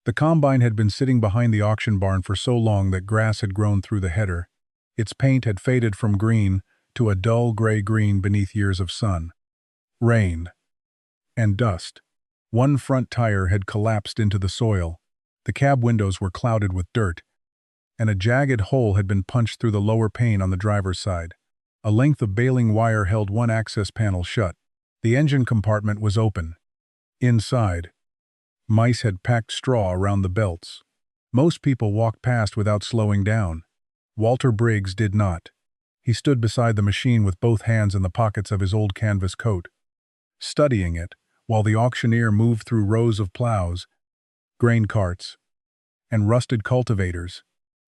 The combine had been sitting behind the auction barn for so long that grass had grown through the header. Its paint had faded from green to a dull gray-green beneath years of sun, rain, and dust. One front tire had collapsed into the soil, the cab windows were clouded with dirt, and a jagged hole had been punched through the lower pane on the driver's side. A length of baling wire held one access panel shut. The engine compartment was open. Inside, mice had packed straw around the belts. Most people walked past without slowing down. Walter Briggs did not. He stood beside the machine with both hands in the pockets of his old canvas coat, studying it, while the auctioneer moved through rows of plows, grain carts, and rusted cultivators.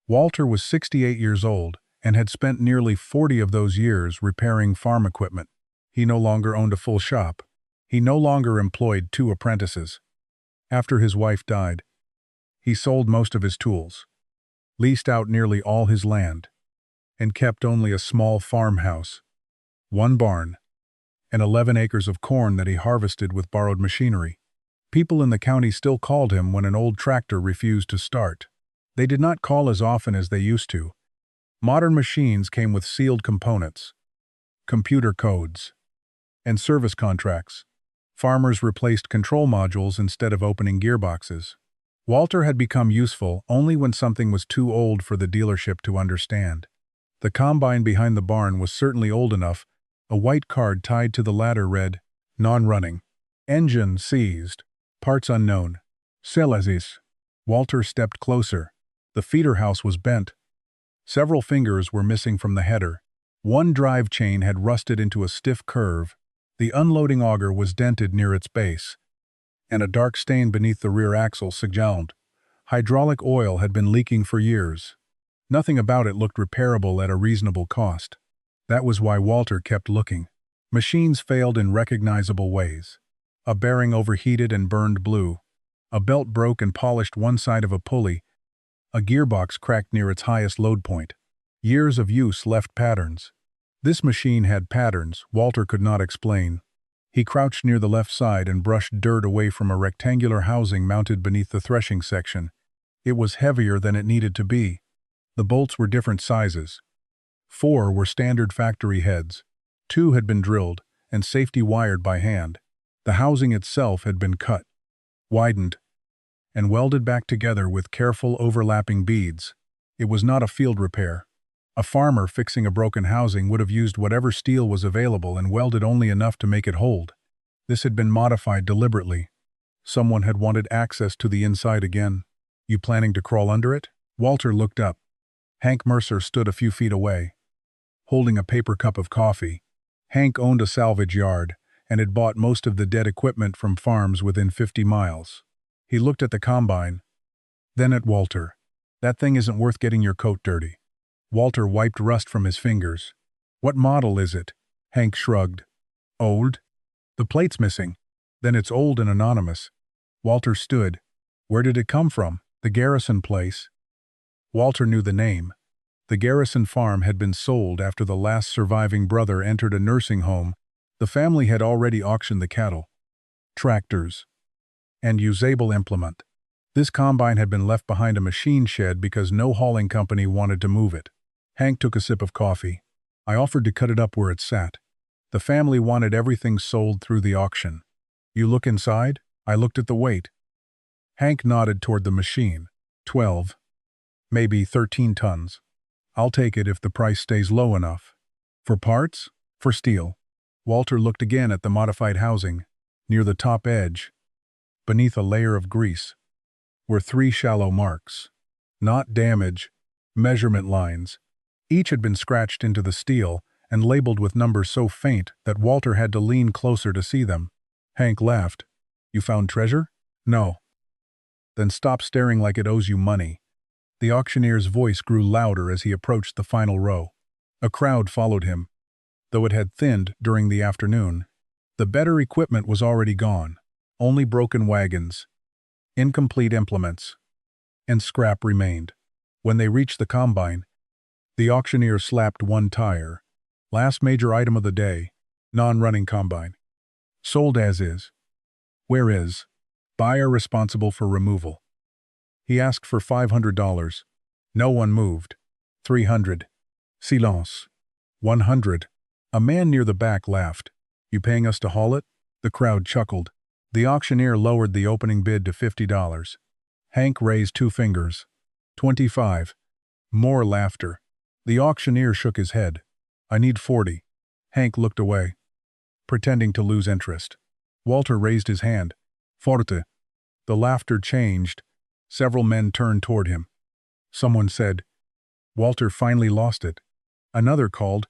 Walter was 68 years old and had spent nearly 40 of those years repairing farm equipment. He no longer owned a full shop. He no longer employed 2 apprentices. After his wife died, he sold most of his tools, leased out nearly all his land, and kept only a small farmhouse, 1 barn, and 11 acres of corn that he harvested with borrowed machinery. People in the county still called him when an old tractor refused to start. They did not call as often as they used to. Modern machines came with sealed components, computer codes, and service contracts. Farmers replaced control modules instead of opening gearboxes. Walter had become useful only when something was too old for the dealership to understand. The combine behind the barn was certainly old enough. A white card tied to the ladder read, "Non-running. Engine seized. Parts unknown. Selazis." Walter stepped closer. The feeder house was bent. Several fingers were missing from the header. One drive chain had rusted into a stiff curve. The unloading auger was dented near its base, and a dark stain beneath the rear axle suggested hydraulic oil had been leaking for years. Nothing about it looked repairable at a reasonable cost. That was why Walter kept looking. Machines failed in recognizable ways. A bearing overheated and burned blue. A belt broke and polished one side of a pulley. A gearbox cracked near its highest load point. Years of use left patterns. This machine had patterns Walter could not explain. He crouched near the left side and brushed dirt away from a rectangular housing mounted beneath the threshing section. It was heavier than it needed to be. The bolts were different sizes. 4 were standard factory heads. 2 had been drilled and safety wired by hand. The housing itself had been cut, widened, and welded back together with careful overlapping beads. It was not a field repair. A farmer fixing a broken housing would have used whatever steel was available and welded only enough to make it hold. This had been modified deliberately. Someone had wanted access to the inside again. "You planning to crawl under it?" Walter looked up. Hank Mercer stood a few feet away, holding a paper cup of coffee. Hank owned a salvage yard and had bought most of the dead equipment from farms within 50 miles. He looked at the combine, then at Walter. "That thing isn't worth getting your coat dirty." Walter wiped rust from his fingers. "What model is it?" Hank shrugged. "Old? The plate's missing." "Then it's old and anonymous." Walter stood. "Where did it come from?" "The Garrison place." Walter knew the name. The Garrison farm had been sold after the last surviving brother entered a nursing home. The family had already auctioned the cattle, tractors, and usable implement. This combine had been left behind a machine shed because no hauling company wanted to move it. Hank took a sip of coffee. "I offered to cut it up where it sat. The family wanted everything sold through the auction." "You look inside?" I looked at the weight. Hank nodded toward the machine. 12, maybe 13 tons. "I'll take it if the price stays low enough." "For parts?" "For steel." Walter looked again at the modified housing. Near the top edge, beneath a layer of grease, were 3 shallow marks. Not damage, measurement lines. Each had been scratched into the steel and labeled with numbers so faint that Walter had to lean closer to see them. Hank laughed. "You found treasure?" "No." "Then stop staring like it owes you money." The auctioneer's voice grew louder as he approached the final row. A crowd followed him, though it had thinned during the afternoon. The better equipment was already gone. Only broken wagons, incomplete implements, and scrap remained. When they reached the combine, the auctioneer slapped one tire. "Last major item of the day. Non-running combine. Sold as is. Where is? Buyer responsible for removal." He asked for $500. No one moved. 300. Silence. 100. A man near the back laughed. You paying us to haul it? The crowd chuckled. The auctioneer lowered the opening bid to $50. Hank raised 2 fingers. 25. More laughter. The auctioneer shook his head. I need 40. Hank looked away, pretending to lose interest. Walter raised his hand. Forte. The laughter changed. Several men turned toward him. Someone said, Walter finally lost it. Another called,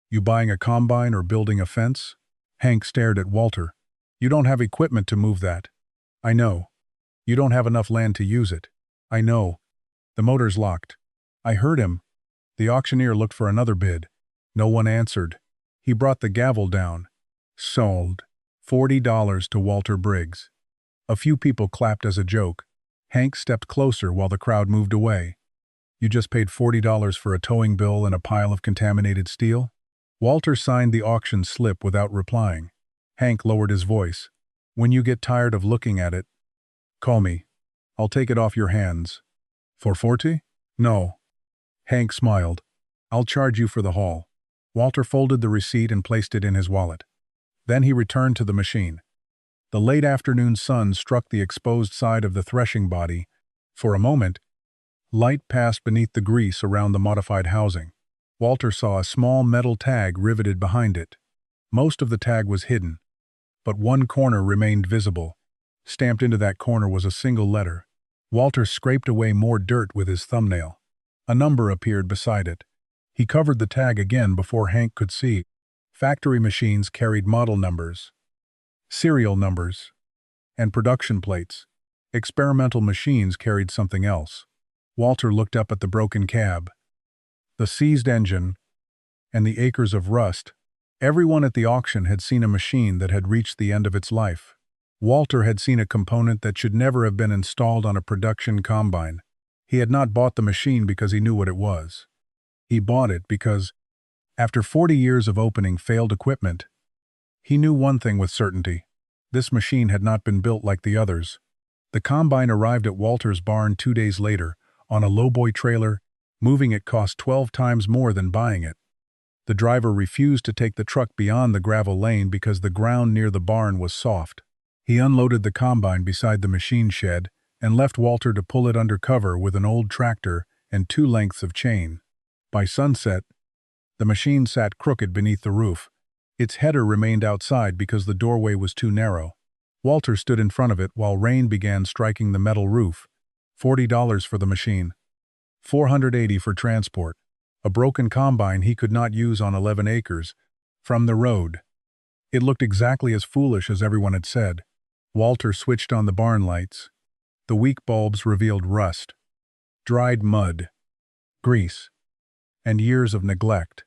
You buying a combine or building a fence? Hank stared at Walter. You don't have equipment to move that. I know. You don't have enough land to use it. I know. The motor's locked. I heard him. The auctioneer looked for another bid. No one answered. He brought the gavel down. Sold. $40 to Walter Briggs. A few people clapped as a joke. Hank stepped closer while the crowd moved away. You just paid $40 for a towing bill and a pile of contaminated steel? Walter signed the auction slip without replying. Hank lowered his voice. When you get tired of looking at it, call me. I'll take it off your hands. For 40? No. Hank smiled. I'll charge you for the haul. Walter folded the receipt and placed it in his wallet. Then he returned to the machine. The late afternoon sun struck the exposed side of the threshing body. For a moment, light passed beneath the grease around the modified housing. Walter saw a small metal tag riveted behind it. Most of the tag was hidden, but one corner remained visible. Stamped into that corner was a single letter. Walter scraped away more dirt with his thumbnail. A number appeared beside it. He covered the tag again before Hank could see. Factory machines carried model numbers, serial numbers, and production plates. Experimental machines carried something else. Walter looked up at the broken cab, the seized engine, and the acres of rust. Everyone at the auction had seen a machine that had reached the end of its life. Walter had seen a component that should never have been installed on a production combine. He had not bought the machine because he knew what it was. He bought it because, after 40 years of opening failed equipment, he knew one thing with certainty. This machine had not been built like the others. The combine arrived at Walter's barn 2 days later, on a lowboy trailer. Moving it cost 12 times more than buying it. The driver refused to take the truck beyond the gravel lane because the ground near the barn was soft. He unloaded the combine beside the machine shed and left Walter to pull it under cover with an old tractor and 2 lengths of chain. By sunset, the machine sat crooked beneath the roof. Its header remained outside because the doorway was too narrow. Walter stood in front of it while rain began striking the metal roof. $40 for the machine. $480 for transport. A broken combine he could not use on 11 acres. From the road. It looked exactly as foolish as everyone had said. Walter switched on the barn lights. The weak bulbs revealed rust, dried mud, grease, and years of neglect.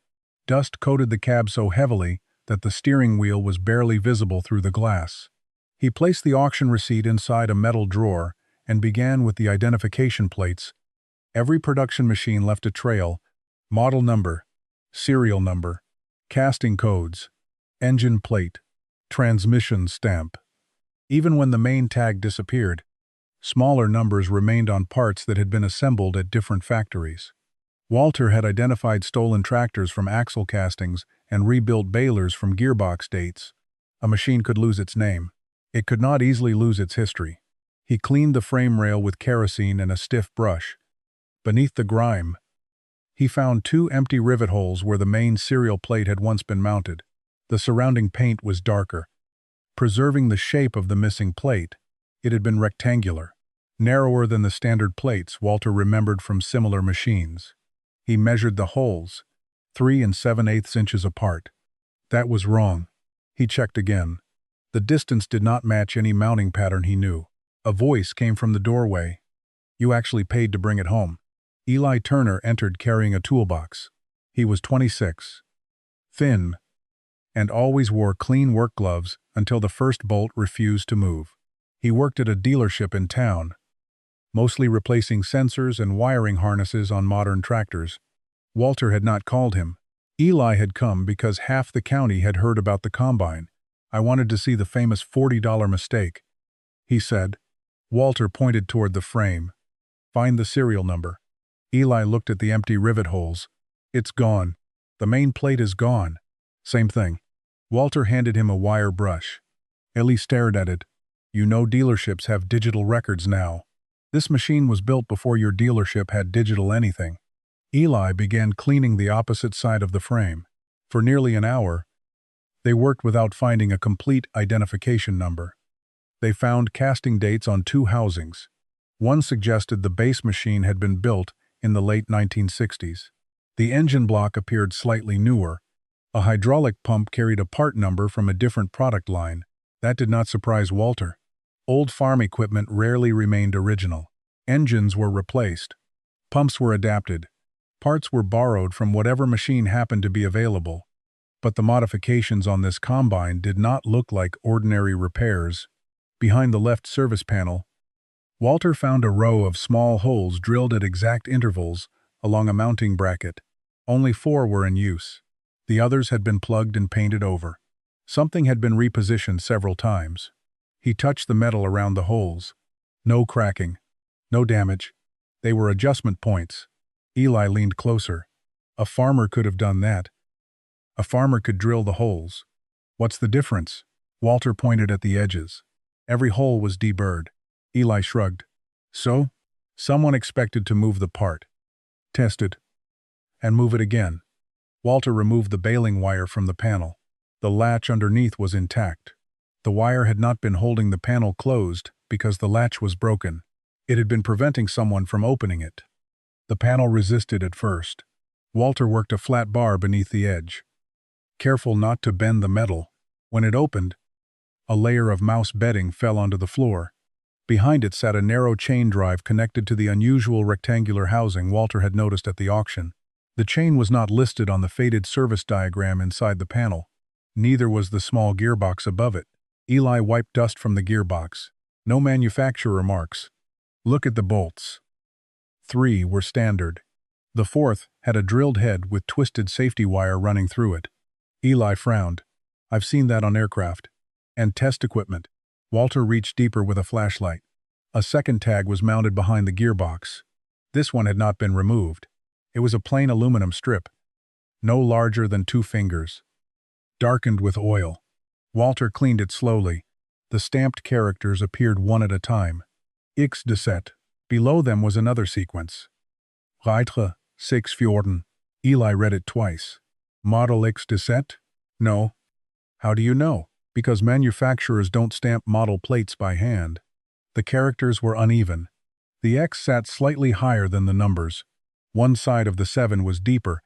Dust coated the cab so heavily that the steering wheel was barely visible through the glass. He placed the auction receipt inside a metal drawer and began with the identification plates. Every production machine left a trail: model number, serial number, casting codes, engine plate, transmission stamp. Even when the main tag disappeared, smaller numbers remained on parts that had been assembled at different factories. Walter had identified stolen tractors from axle castings and rebuilt balers from gearbox dates. A machine could lose its name. It could not easily lose its history. He cleaned the frame rail with kerosene and a stiff brush. Beneath the grime, he found 2 empty rivet holes where the main serial plate had once been mounted. The surrounding paint was darker, preserving the shape of the missing plate. It had been rectangular, narrower than the standard plates Walter remembered from similar machines. He measured the holes, 3 7/8 inches apart. That was wrong. He checked again. The distance did not match any mounting pattern he knew. A voice came from the doorway. You actually paid to bring it home. Eli Turner entered carrying a toolbox. He was 26, thin, and always wore clean work gloves until the first bolt refused to move. He worked at a dealership in town, mostly replacing sensors and wiring harnesses on modern tractors. Walter had not called him. Eli had come because half the county had heard about the combine. I wanted to see the famous $40 mistake, he said. Walter pointed toward the frame. Find the serial number. Eli looked at the empty rivet holes. It's gone. The main plate is gone. Same thing. Walter handed him a wire brush. Eli stared at it. You know dealerships have digital records now. This machine was built before your dealership had digital anything. Eli began cleaning the opposite side of the frame. For nearly an hour, they worked without finding a complete identification number. They found casting dates on 2 housings. One suggested the base machine had been built in the late 1960s. The engine block appeared slightly newer. A hydraulic pump carried a part number from a different product line. That did not surprise Walter. Old farm equipment rarely remained original. Engines were replaced. Pumps were adapted. Parts were borrowed from whatever machine happened to be available. But the modifications on this combine did not look like ordinary repairs. Behind the left service panel, Walter found a row of small holes drilled at exact intervals along a mounting bracket. Only 4 were in use. The others had been plugged and painted over. Something had been repositioned several times. He touched the metal around the holes. No cracking. No damage. They were adjustment points. Eli leaned closer. A farmer could have done that. A farmer could drill the holes. What's the difference? Walter pointed at the edges. Every hole was deburred. Eli shrugged. So? Someone expected to move the part. Test it. And move it again. Walter removed the baling wire from the panel. The latch underneath was intact. The wire had not been holding the panel closed because the latch was broken. It had been preventing someone from opening it. The panel resisted at first. Walter worked a flat bar beneath the edge. Careful not to bend the metal. When it opened, a layer of mouse bedding fell onto the floor. Behind it sat a narrow chain drive connected to the unusual rectangular housing Walter had noticed at the auction. The chain was not listed on the faded service diagram inside the panel. Neither was the small gearbox above it. Eli wiped dust from the gearbox. No manufacturer marks. Look at the bolts. 3 were standard. The 4th had a drilled head with twisted safety wire running through it. Eli frowned. I've seen that on aircraft. And test equipment. Walter reached deeper with a flashlight. A second tag was mounted behind the gearbox. This one had not been removed. It was a plain aluminum strip, no larger than 2 fingers. Darkened with oil. Walter cleaned it slowly. The stamped characters appeared one at a time. X Deset. Below them was another sequence. Reitre, 6 Fjorden. Eli read it twice. Model X Deset? No. How do you know? Because manufacturers don't stamp model plates by hand. The characters were uneven. The X sat slightly higher than the numbers. One side of the 7 was deeper,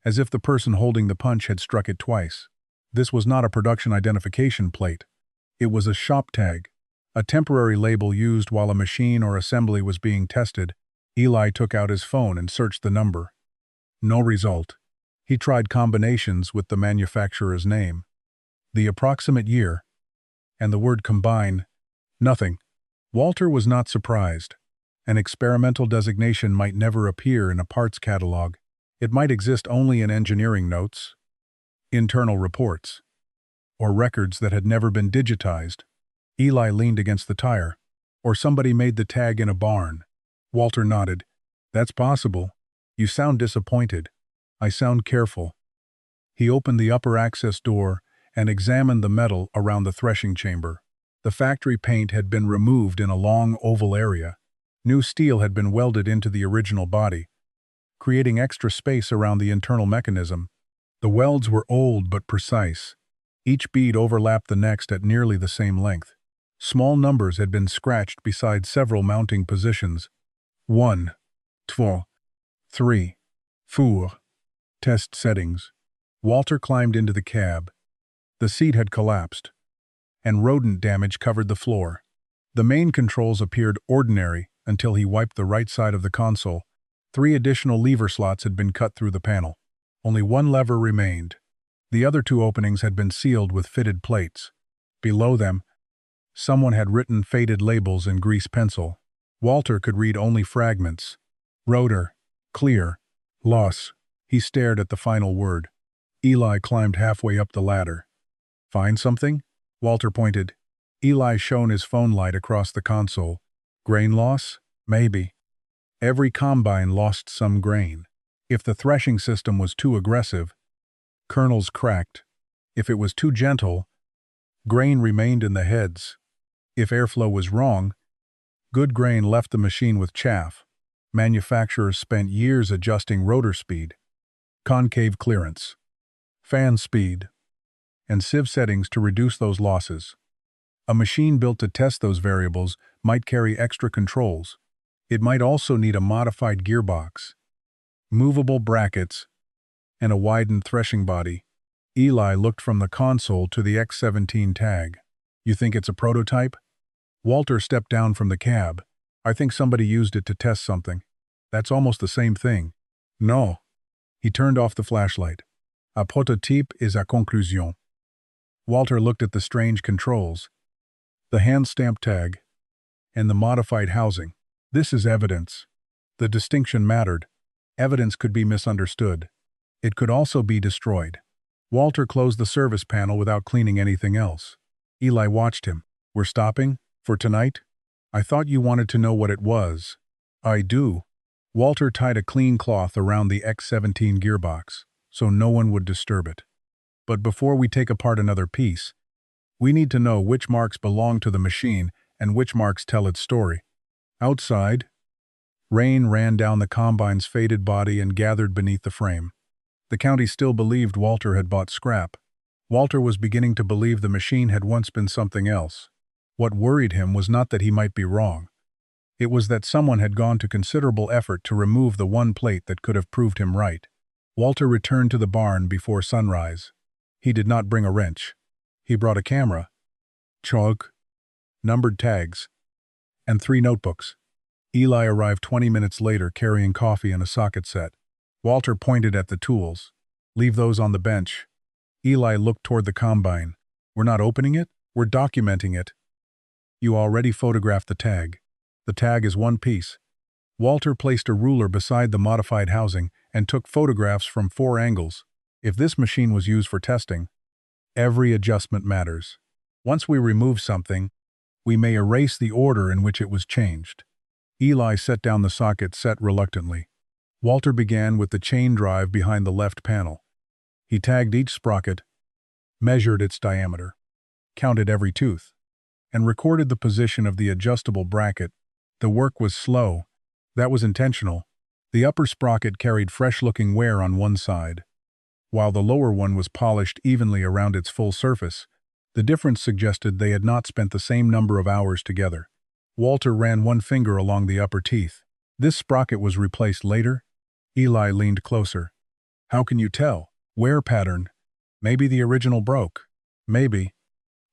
as if the person holding the punch had struck it twice. This was not a production identification plate. It was a shop tag, a temporary label used while a machine or assembly was being tested. Eli took out his phone and searched the number. No result. He tried combinations with the manufacturer's name, the approximate year, and the word combine. Nothing. Walter was not surprised. An experimental designation might never appear in a parts catalog. It might exist only in engineering notes, internal reports, or records that had never been digitized. Eli leaned against the tire. Or somebody made the tag in a barn. Walter nodded. That's possible. You sound disappointed. I sound careful. He opened the upper access door and examined the metal around the threshing chamber. The factory paint had been removed in a long oval area. New steel had been welded into the original body, creating extra space around the internal mechanism. The welds were old but precise. Each bead overlapped the next at nearly the same length. Small numbers had been scratched beside several mounting positions. 1, 2, 3, 4. Test settings. Walter climbed into the cab. The seat had collapsed, and rodent damage covered the floor. The main controls appeared ordinary until he wiped the right side of the console. 3 additional lever slots had been cut through the panel. Only 1 lever remained. The other 2 openings had been sealed with fitted plates. Below them, someone had written faded labels in grease pencil. Walter could read only fragments. Rotor, clear, loss. He stared at the final word. Eli climbed halfway up the ladder. Find something? Walter pointed. Eli shone his phone light across the console. Grain loss? Maybe. Every combine lost some grain. If the threshing system was too aggressive, kernels cracked. If it was too gentle, grain remained in the heads. If airflow was wrong, good grain left the machine with chaff. Manufacturers spent years adjusting rotor speed, concave clearance, fan speed, and sieve settings to reduce those losses. A machine built to test those variables might carry extra controls. It might also need a modified gearbox, movable brackets, and a widened threshing body. Eli looked from the console to the X17 tag. You think it's a prototype? Walter stepped down from the cab. I think somebody used it to test something. That's almost the same thing. No. He turned off the flashlight. A prototype is a conclusion. Walter looked at the strange controls, the hand-stamped tag, and the modified housing. This is evidence. The distinction mattered. Evidence could be misunderstood. It could also be destroyed. Walter closed the service panel without cleaning anything else. Eli watched him. We're stopping? For tonight? I thought you wanted to know what it was. I do. Walter tied a clean cloth around the X17 gearbox, so no one would disturb it. But before we take apart another piece, we need to know which marks belong to the machine and which marks tell its story. Outside, rain ran down the combine's faded body and gathered beneath the frame. The county still believed Walter had bought scrap. Walter was beginning to believe the machine had once been something else. What worried him was not that he might be wrong. It was that someone had gone to considerable effort to remove the one plate that could have proved him right. Walter returned to the barn before sunrise. He did not bring a wrench. He brought a camera, chalk, numbered tags, and 3 notebooks. Eli arrived 20 minutes later carrying coffee and a socket set. Walter pointed at the tools. Leave those on the bench. Eli looked toward the combine. We're not opening it? We're documenting it. You already photographed the tag. The tag is one piece. Walter placed a ruler beside the modified housing and took photographs from 4 angles. If this machine was used for testing, every adjustment matters. Once we remove something, we may erase the order in which it was changed. Eli set down the socket set reluctantly. Walter began with the chain drive behind the left panel. He tagged each sprocket, measured its diameter, counted every tooth, and recorded the position of the adjustable bracket. The work was slow. That was intentional. The upper sprocket carried fresh-looking wear on one side, while the lower one was polished evenly around its full surface. The difference suggested they had not spent the same number of hours together. Walter ran one finger along the upper teeth. This sprocket was replaced later. Eli leaned closer. How can you tell? Wear pattern. Maybe the original broke. Maybe.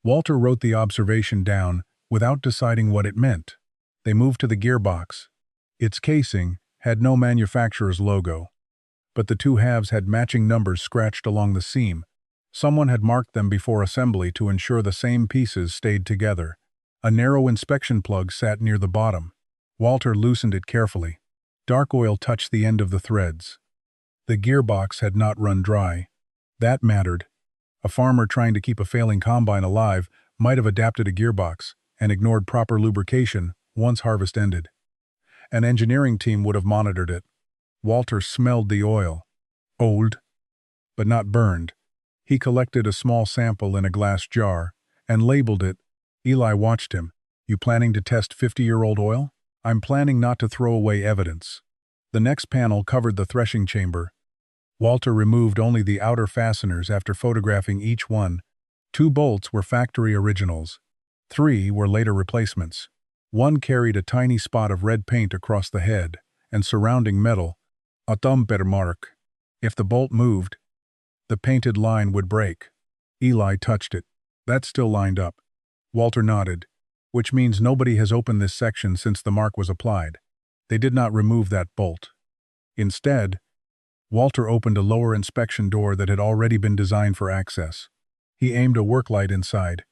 Walter wrote the observation down without deciding what it meant. They moved to the gearbox. Its casing had no manufacturer's logo, but the 2 halves had matching numbers scratched along the seam. Someone had marked them before assembly to ensure the same pieces stayed together. A narrow inspection plug sat near the bottom. Walter loosened it carefully. Dark oil touched the end of the threads. The gearbox had not run dry. That mattered. A farmer trying to keep a failing combine alive might have adapted a gearbox and ignored proper lubrication once harvest ended. An engineering team would have monitored it. Walter smelled the oil. Old, but not burned. He collected a small sample in a glass jar and labeled it. Eli watched him. You planning to test 50-year-old oil? I'm planning not to throw away evidence. The next panel covered the threshing chamber. Walter removed only the outer fasteners after photographing each one. 2 bolts were factory originals. 3 were later replacements. One carried a tiny spot of red paint across the head and surrounding metal, a thumper mark. If the bolt moved, the painted line would break. Eli touched it. That's still lined up. Walter nodded, which means nobody has opened this section since the mark was applied. They did not remove that bolt. Instead, Walter opened a lower inspection door that had already been designed for access. He aimed a work light inside.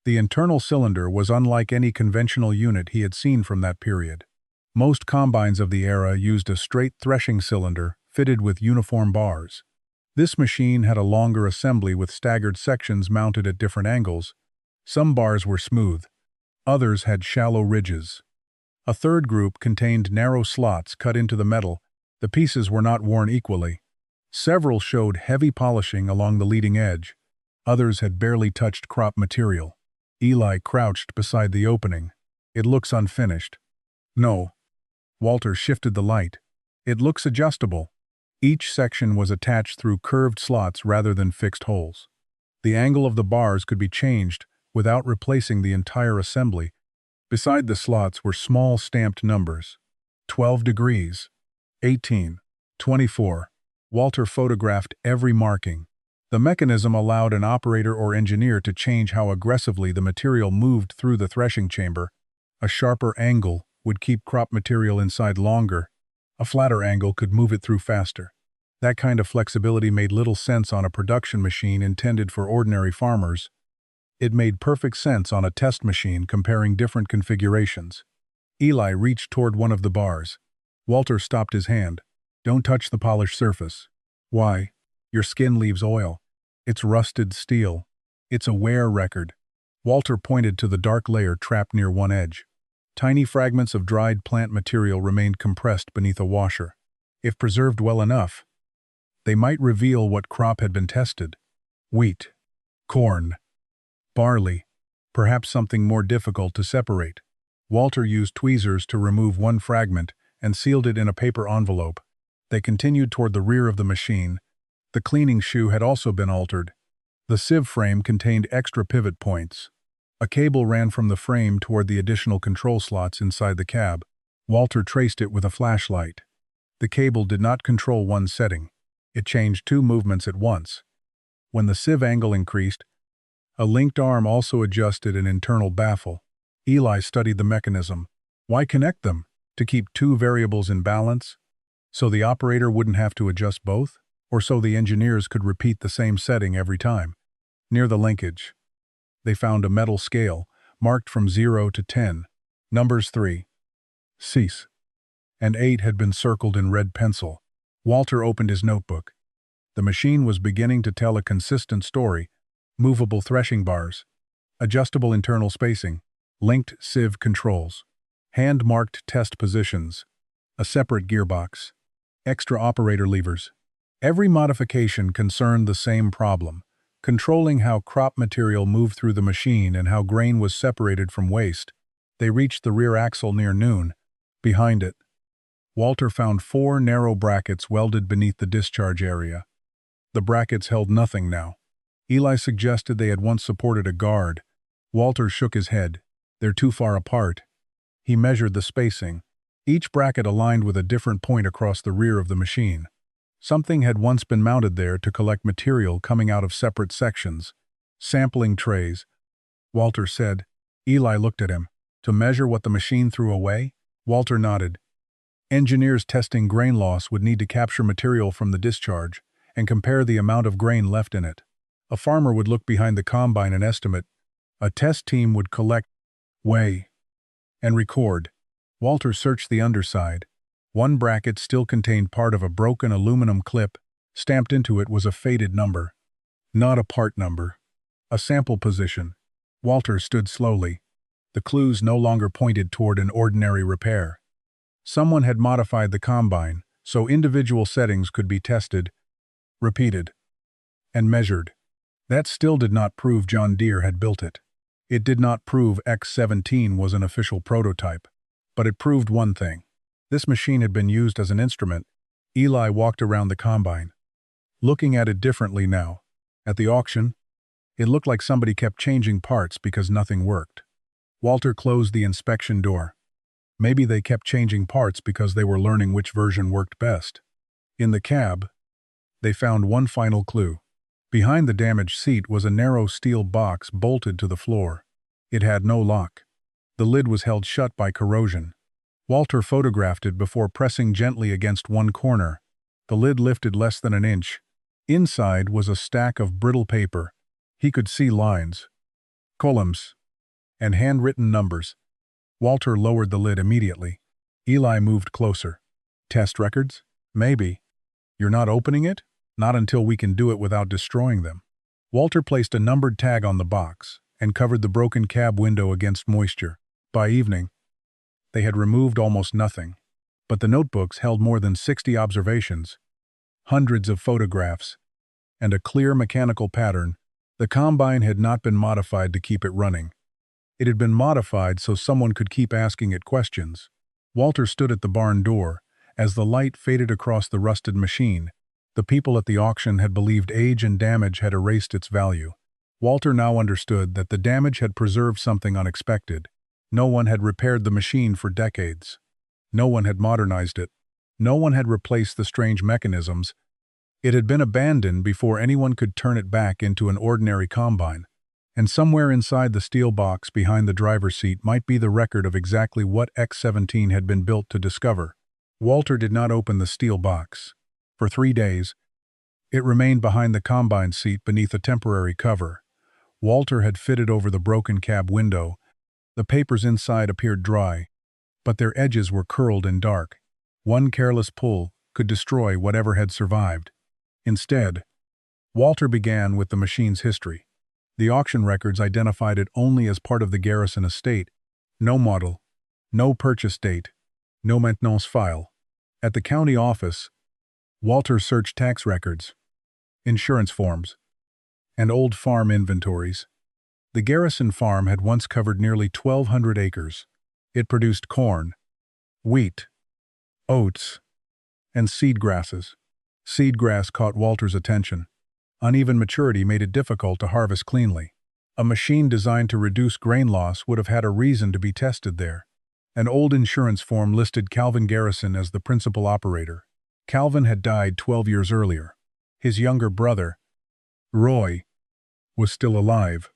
The internal cylinder was unlike any conventional unit he had seen from that period. Most combines of the era used a straight threshing cylinder fitted with uniform bars. This machine had a longer assembly with staggered sections mounted at different angles. Some bars were smooth. Others had shallow ridges. A third group contained narrow slots cut into the metal. The pieces were not worn equally. Several showed heavy polishing along the leading edge. Others had barely touched crop material. Eli crouched beside the opening. It looks unfinished. No. Walter shifted the light. It looks adjustable. Each section was attached through curved slots rather than fixed holes. The angle of the bars could be changed without replacing the entire assembly. Beside the slots were small stamped numbers. 12 degrees. 18. 24. Walter photographed every marking. The mechanism allowed an operator or engineer to change how aggressively the material moved through the threshing chamber. A sharper angle would keep crop material inside longer. A flatter angle could move it through faster. That kind of flexibility made little sense on a production machine intended for ordinary farmers. It made perfect sense on a test machine comparing different configurations. Eli reached toward one of the bars. Walter stopped his hand. Don't touch the polished surface. Why? Your skin leaves oil. It's rusted steel. It's a wear record. Walter pointed to the dark layer trapped near one edge. Tiny fragments of dried plant material remained compressed beneath a washer. If preserved well enough, they might reveal what crop had been tested. Wheat, corn, barley, perhaps something more difficult to separate. Walter used tweezers to remove one fragment and sealed it in a paper envelope. They continued toward the rear of the machine. The cleaning shoe had also been altered. The sieve frame contained extra pivot points. A cable ran from the frame toward the additional control slots inside the cab. Walter traced it with a flashlight. The cable did not control one setting. It changed two movements at once. When the sieve angle increased, a linked arm also adjusted an internal baffle. Eli studied the mechanism. Why connect them? To keep two variables in balance? So the operator wouldn't have to adjust both? Or so the engineers could repeat the same setting every time? Near the linkage, they found a metal scale, marked from 0 to 10. Numbers 3, cease, and 8 had been circled in red pencil. Walter opened his notebook. The machine was beginning to tell a consistent story. Movable threshing bars, adjustable internal spacing, linked sieve controls, hand-marked test positions, a separate gearbox, extra operator levers. Every modification concerned the same problem, controlling how crop material moved through the machine and how grain was separated from waste. They reached the rear axle near noon. Behind it, Walter found 4 narrow brackets welded beneath the discharge area. The brackets held nothing now. Eli suggested they had once supported a guard. Walter shook his head. They're too far apart. He measured the spacing. Each bracket aligned with a different point across the rear of the machine. Something had once been mounted there to collect material coming out of separate sections. Sampling trays. Walter said. Eli looked at him. To measure what the machine threw away? Walter nodded. Engineers testing grain loss would need to capture material from the discharge and compare the amount of grain left in it. A farmer would look behind the combine and estimate. A test team would collect, weigh, and record. Walter searched the underside. One bracket still contained part of a broken aluminum clip. Stamped into it was a faded number. Not a part number. A sample position. Walter stood slowly. The clues no longer pointed toward an ordinary repair. Someone had modified the combine, so individual settings could be tested, repeated, and measured. That still did not prove John Deere had built it. It did not prove X17 was an official prototype. But it proved one thing. This machine had been used as an instrument. Eli walked around the combine, looking at it differently now. At the auction, it looked like somebody kept changing parts because nothing worked. Walter closed the inspection door. Maybe they kept changing parts because they were learning which version worked best. In the cab, they found one final clue. Behind the damaged seat was a narrow steel box bolted to the floor. It had no lock. The lid was held shut by corrosion. Walter photographed it before pressing gently against one corner. The lid lifted less than an inch. Inside was a stack of brittle paper. He could see lines, columns, and handwritten numbers. Walter lowered the lid immediately. Eli moved closer. Test records? Maybe. You're not opening it? Not until we can do it without destroying them. Walter placed a numbered tag on the box and covered the broken cab window against moisture. By evening, They had removed almost nothing. But the notebooks held more than 60 observations, hundreds of photographs, and a clear mechanical pattern. The combine had not been modified to keep it running. It had been modified so someone could keep asking it questions. Walter stood at the barn door. As the light faded across the rusted machine, the people at the auction had believed age and damage had erased its value. Walter now understood that the damage had preserved something unexpected. No one had repaired the machine for decades. No one had modernized it. No one had replaced the strange mechanisms. It had been abandoned before anyone could turn it back into an ordinary combine. And somewhere inside the steel box behind the driver's seat might be the record of exactly what X-17 had been built to discover. Walter did not open the steel box. For 3 days, it remained behind the combine seat beneath a temporary cover. Walter had fitted over the broken cab window. The papers inside appeared dry, but their edges were curled and dark. One careless pull could destroy whatever had survived. Instead, Walter began with the machine's history. The auction records identified it only as part of the garrison estate. No model, no purchase date, no maintenance file. At the county office, Walter searched tax records, insurance forms, and old farm inventories. The garrison farm had once covered nearly 1,200 acres. It produced corn, wheat, oats, and seed grasses. Seed grass caught Walter's attention. Uneven maturity made it difficult to harvest cleanly. A machine designed to reduce grain loss would have had a reason to be tested there. An old insurance form listed Calvin Garrison as the principal operator. Calvin had died 12 years earlier. His younger brother, Roy, was still alive.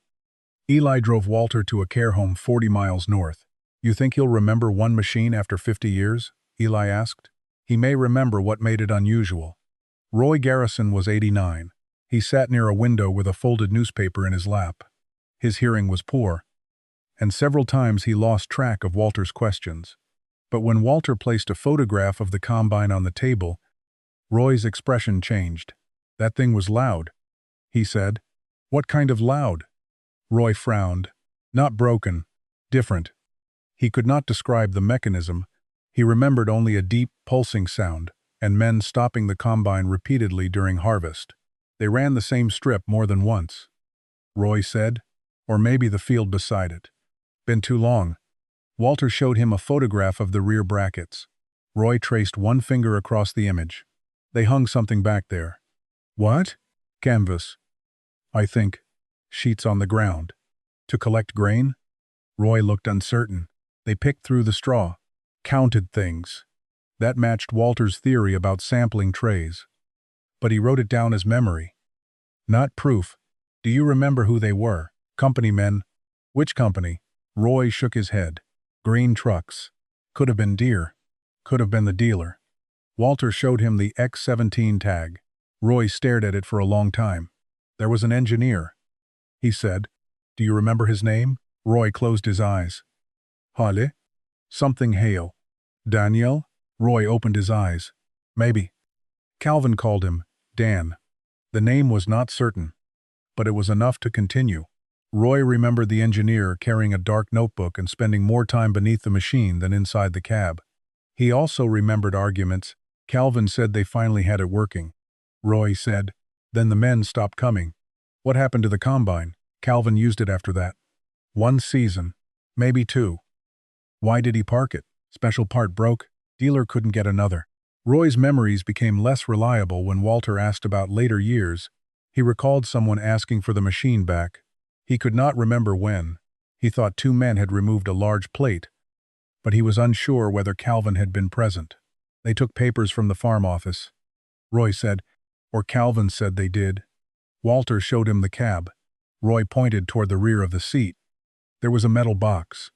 Eli drove Walter to a care home 40 miles north. "You think he'll remember one machine after 50 years?" Eli asked. "He may remember what made it unusual." Roy Garrison was 89. He sat near a window with a folded newspaper in his lap. His hearing was poor, and several times he lost track of Walter's questions. But when Walter placed a photograph of the combine on the table, Roy's expression changed. "That thing was loud," he said. "What kind of loud?" Roy frowned. "Not broken. Different." He could not describe the mechanism. He remembered only a deep, pulsing sound, and men stopping the combine repeatedly during harvest. They ran the same strip more than once, Roy said, or maybe the field beside it. "Been too long." Walter showed him a photograph of the rear brackets. Roy traced one finger across the image. "They hung something back there." "What?" "Canvas, I think. Sheets on the ground." "To collect grain?" Roy looked uncertain. "They picked through the straw. Counted things." That matched Walter's theory about sampling trays. But he wrote it down as memory, not proof. "Do you remember who they were?" "Company men." "Which company?" Roy shook his head. "Green trucks. Could have been Deere. Could have been the dealer." Walter showed him the X-17 tag. Roy stared at it for a long time. "There was an engineer," he said. "Do you remember his name?" Roy closed his eyes. "Hale? Something Hale." "Daniel?" Roy opened his eyes. "Maybe." Calvin called him Dan. The name was not certain, but it was enough to continue. Roy remembered the engineer carrying a dark notebook and spending more time beneath the machine than inside the cab. He also remembered arguments. Calvin said they finally had it working. Roy said, "Then the men stopped coming." "What happened to the combine?" "Calvin used it after that. 1 season, maybe 2. "Why did he park it?" "Special part broke. Dealer couldn't get another." Roy's memories became less reliable when Walter asked about later years. He recalled someone asking for the machine back. He could not remember when. He thought 2 men had removed a large plate, but he was unsure whether Calvin had been present. "They took papers from the farm office," Roy said, "or Calvin said they did." Walter showed him the cab. Roy pointed toward the rear of the seat. There was a metal box.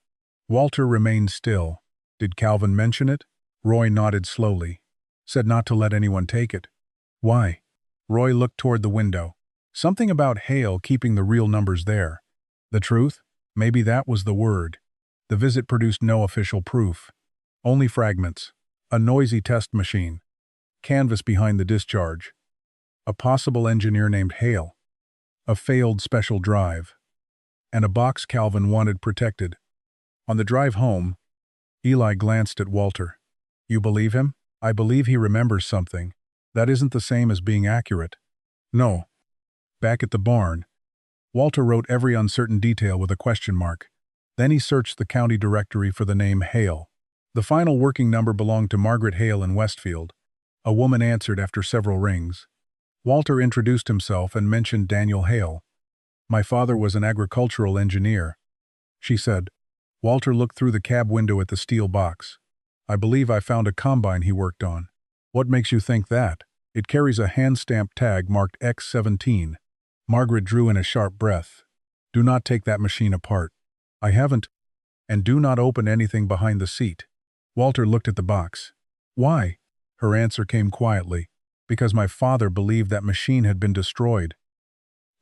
Walter remained still. "Did Calvin mention it?" Roy nodded slowly. "Said not to let anyone take it." "Why?" Roy looked toward the window. "Something about Hale keeping the real numbers there." The truth? Maybe that was the word. The visit produced no official proof. Only fragments. A noisy test machine. Canvas behind the discharge. A possible engineer named Hale. A failed special drive. And a box Calvin wanted protected. On the drive home, Eli glanced at Walter. You believe him? I believe he remembers something. That isn't the same as being accurate. No. Back at the barn, Walter wrote every uncertain detail with a question mark. Then he searched the county directory for the name Hale. The final working number belonged to Margaret Hale in Westfield. A woman answered after several rings. Walter introduced himself and mentioned Daniel Hale. My father was an agricultural engineer, she said. Walter looked through the cab window at the steel box. I believe I found a combine he worked on. What makes you think that? It carries a hand-stamped tag marked X17. Margaret drew in a sharp breath. Do not take that machine apart. I haven't. And do not open anything behind the seat. Walter looked at the box. Why? Her answer came quietly. Because my father believed that machine had been destroyed.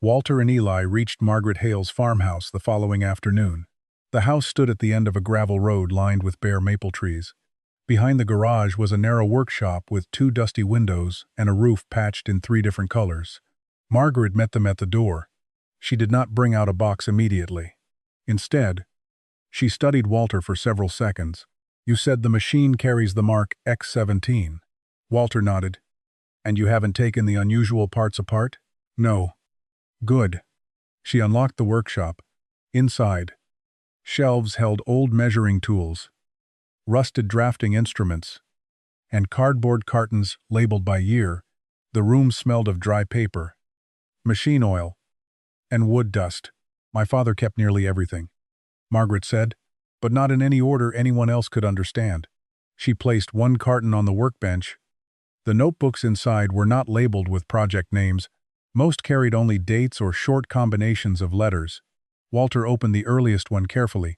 Walter and Eli reached Margaret Hale's farmhouse the following afternoon. The house stood at the end of a gravel road lined with bare maple trees. Behind the garage was a narrow workshop with 2 dusty windows and a roof patched in 3 different colors. Margaret met them at the door. She did not bring out a box immediately. Instead, she studied Walter for several seconds. You said the machine carries the mark X17. Walter nodded. And you haven't taken the unusual parts apart? No. Good. She unlocked the workshop. Inside, shelves held old measuring tools, rusted drafting instruments, and cardboard cartons labeled by year. The room smelled of dry paper, machine oil, and wood dust. My father kept nearly everything, Margaret said, but not in any order anyone else could understand. She placed one carton on the workbench. The notebooks inside were not labeled with project names. Most carried only dates or short combinations of letters. Walter opened the earliest one carefully.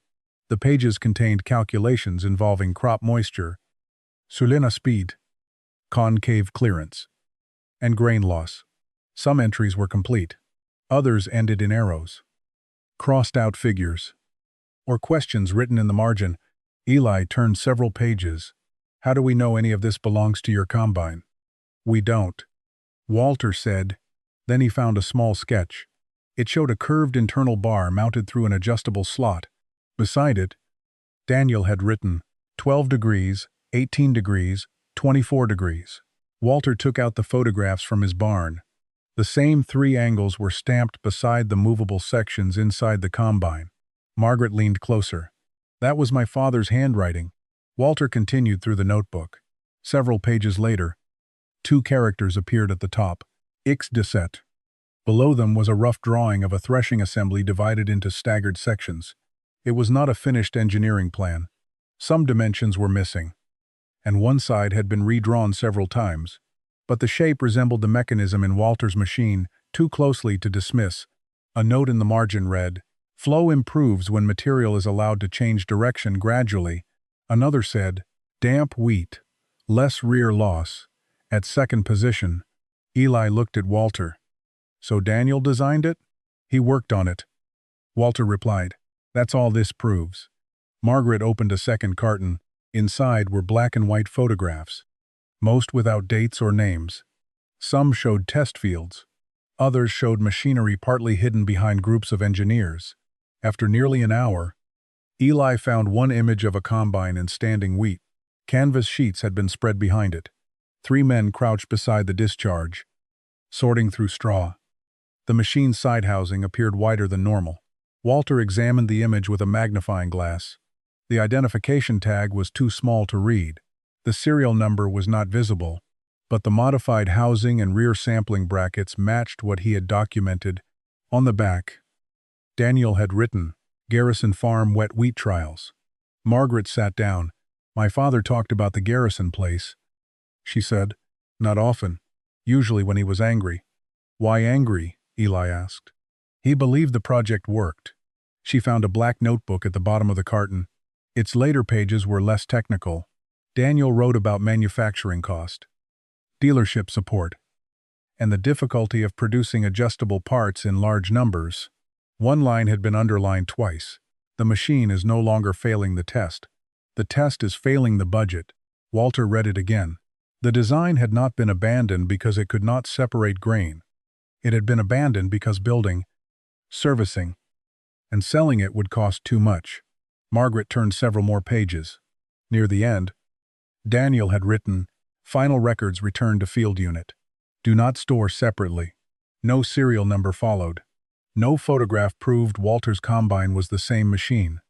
The pages contained calculations involving crop moisture, sulina speed, concave clearance, and grain loss. Some entries were complete. Others ended in arrows, crossed out figures, or questions written in the margin. Eli turned several pages. How do we know any of this belongs to your combine? We don't, Walter said. Then he found a small sketch. It showed a curved internal bar mounted through an adjustable slot. Beside it, Daniel had written 12 degrees, 18 degrees, 24 degrees. Walter took out the photographs from his barn. The same 3 angles were stamped beside the movable sections inside the combine. Margaret leaned closer. That was my father's handwriting. Walter continued through the notebook. Several pages later, 2 characters appeared at the top. X Deset. Below them was a rough drawing of a threshing assembly divided into staggered sections. It was not a finished engineering plan. Some dimensions were missing, and one side had been redrawn several times. But the shape resembled the mechanism in Walter's machine too closely to dismiss. A note in the margin read, "Flow improves when material is allowed to change direction gradually." Another said, "Damp wheat, less rear loss, at second position." Eli looked at Walter. So Daniel designed it? He worked on it. Walter replied, "That's all this proves." Margaret opened a second carton. Inside were black and white photographs, most without dates or names. Some showed test fields. Others showed machinery partly hidden behind groups of engineers. After nearly an hour, Eli found one image of a combine in standing wheat. Canvas sheets had been spread behind it. 3 men crouched beside the discharge, sorting through straw. The machine's side housing appeared wider than normal. Walter examined the image with a magnifying glass. The identification tag was too small to read. The serial number was not visible, but the modified housing and rear sampling brackets matched what he had documented. On the back, Daniel had written, "Garrison Farm Wet Wheat Trials." Margaret sat down. "My father talked about the Garrison place," she said. "Not often. Usually when he was angry." "Why angry?" Eli asked. "He believed the project worked." She found a black notebook at the bottom of the carton. Its later pages were less technical. Daniel wrote about manufacturing cost, dealership support, and the difficulty of producing adjustable parts in large numbers. One line had been underlined twice. "The machine is no longer failing the test. The test is failing the budget." Walter read it again. The design had not been abandoned because it could not separate grain. It had been abandoned because building, servicing, and selling it would cost too much. Margaret turned several more pages. Near the end, Daniel had written, "Final records returned to field unit. Do not store separately." No serial number followed. No photograph proved Walter's combine was the same machine.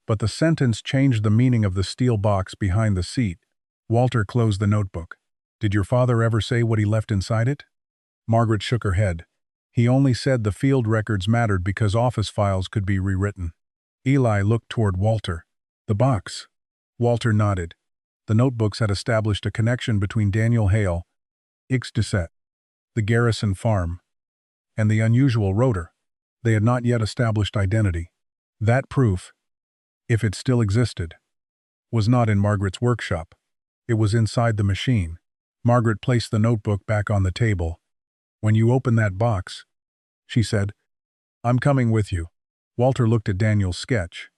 But the sentence changed the meaning of the steel box behind the seat. Walter closed the notebook. "Did your father ever say what he left inside it?" Margaret shook her head. "He only said the field records mattered because office files could be rewritten." Eli looked toward Walter. "The box." Walter nodded. The notebooks had established a connection between Daniel Hale, Ixdeset, the Garrison Farm, and the unusual Rotor. They had not yet established identity. That proof, if it still existed, was not in Margaret's workshop. It was inside the machine. Margaret placed the notebook back on the table. "When you open that box," she said, "I'm coming with you." Walter looked at Daniel's sketch.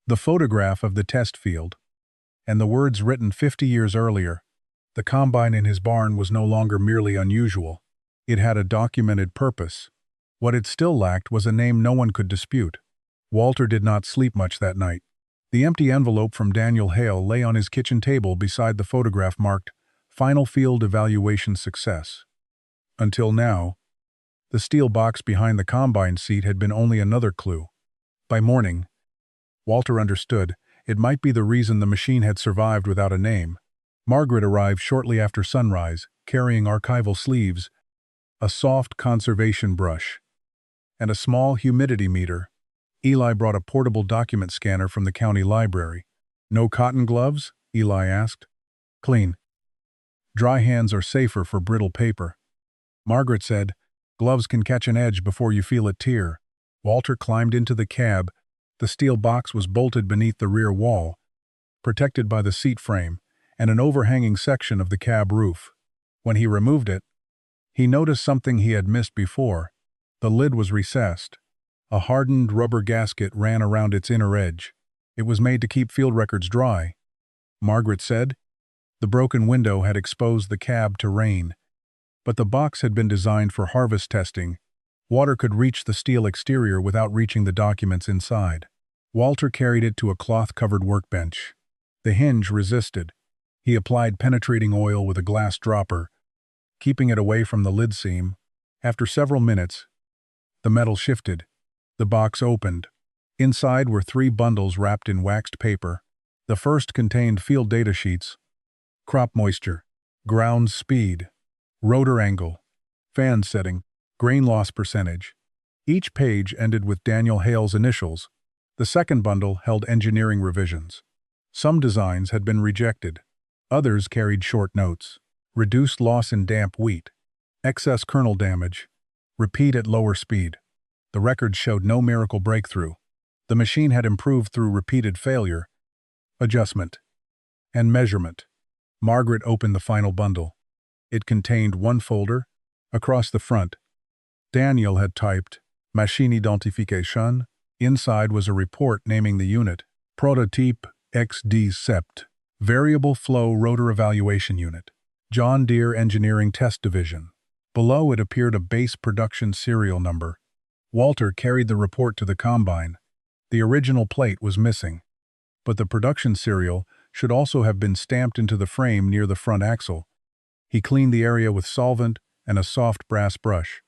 The photograph of the test field, and the words written 50 years earlier. The combine in his barn was no longer merely unusual. It had a documented purpose. What it still lacked was a name no one could dispute. Walter did not sleep much that night. The empty envelope from Daniel Hale lay on his kitchen table beside the photograph marked, "Final Field Evaluation Success." Until now, the steel box behind the combine seat had been only another clue. By morning, Walter understood it might be the reason the machine had survived without a name. Margaret arrived shortly after sunrise, carrying archival sleeves, a soft conservation brush, and a small humidity meter. Eli brought a portable document scanner from the county library. "No cotton gloves?" Eli asked. "Clean. Dry hands are safer for brittle paper." Margaret said, "Gloves can catch an edge before you feel it tear." Walter climbed into the cab. The steel box was bolted beneath the rear wall, protected by the seat frame and an overhanging section of the cab roof. When he removed it, he noticed something he had missed before. The lid was recessed. A hardened rubber gasket ran around its inner edge. It was made to keep field records dry. Margaret said the broken window had exposed the cab to rain. But the box had been designed for harvest testing. Water could reach the steel exterior without reaching the documents inside. Walter carried it to a cloth-covered workbench. The hinge resisted. He applied penetrating oil with a glass dropper, keeping it away from the lid seam. After several minutes, the metal shifted. The box opened. Inside were 3 bundles wrapped in waxed paper. The first contained field data sheets: crop moisture, ground speed, rotor angle, fan setting, grain loss percentage. Each page ended with Daniel Hale's initials. The second bundle held engineering revisions. Some designs had been rejected. Others carried short notes: reduced loss in damp wheat, excess kernel damage, repeat at lower speed. The records showed no miracle breakthrough. The machine had improved through repeated failure, adjustment, and measurement. Margaret opened the final bundle. It contained one folder. Across the front, Daniel had typed "Machine Identification." Inside was a report naming the unit: Prototype XD Sept, Variable Flow Rotor Evaluation Unit, John Deere Engineering Test Division. Below it appeared a base production serial number. Walter carried the report to the combine. The original plate was missing, but the production serial should also have been stamped into the frame near the front axle. He cleaned the area with solvent and a soft brass brush.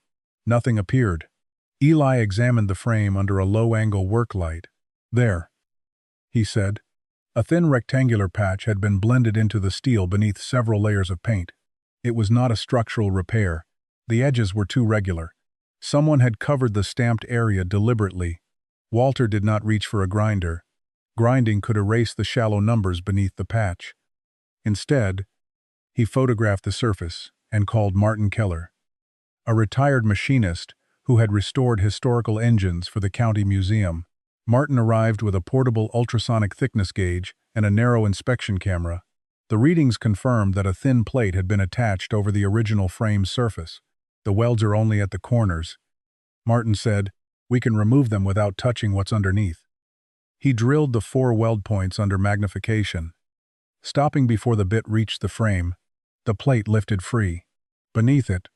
Nothing appeared. Eli examined the frame under a low-angle work light. "There," he said. A thin rectangular patch had been blended into the steel beneath several layers of paint. It was not a structural repair. The edges were too regular. Someone had covered the stamped area deliberately. Walter did not reach for a grinder. Grinding could erase the shallow numbers beneath the patch. Instead, he photographed the surface and called Martin Keller, a retired machinist who had restored historical engines for the county museum. Martin arrived with a portable ultrasonic thickness gauge and a narrow inspection camera. The readings confirmed that a thin plate had been attached over the original frame's surface. "The welds are only at the corners," Martin said. "We can remove them without touching what's underneath." He drilled the 4 weld points under magnification. Stopping before the bit reached the frame, the plate lifted free. Beneath it,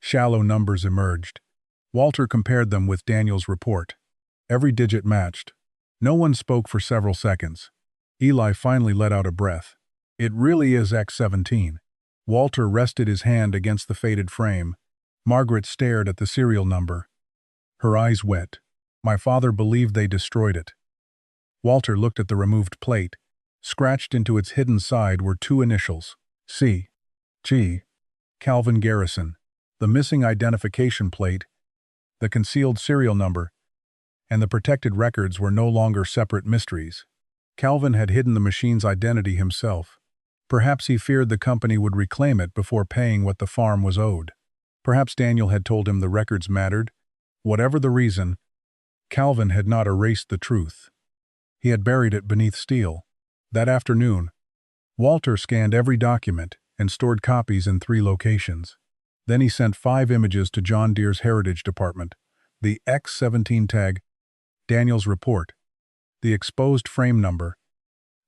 shallow numbers emerged. Walter compared them with Daniel's report. Every digit matched. No one spoke for several seconds. Eli finally let out a breath. It really is X17. Walter rested his hand against the faded frame. Margaret stared at the serial number. Her eyes wet. My father believed they destroyed it. Walter looked at the removed plate. Scratched into its hidden side were two initials. C. G. Calvin Garrison. The missing identification plate, the concealed serial number, and the protected records were no longer separate mysteries. Calvin had hidden the machine's identity himself. Perhaps he feared the company would reclaim it before paying what the farm was owed. Perhaps Daniel had told him the records mattered. Whatever the reason, Calvin had not erased the truth. He had buried it beneath steel. That afternoon, Walter scanned every document and stored copies in 3 locations. Then he sent 5 images to John Deere's Heritage Department. The X17 tag, Daniel's report, the exposed frame number,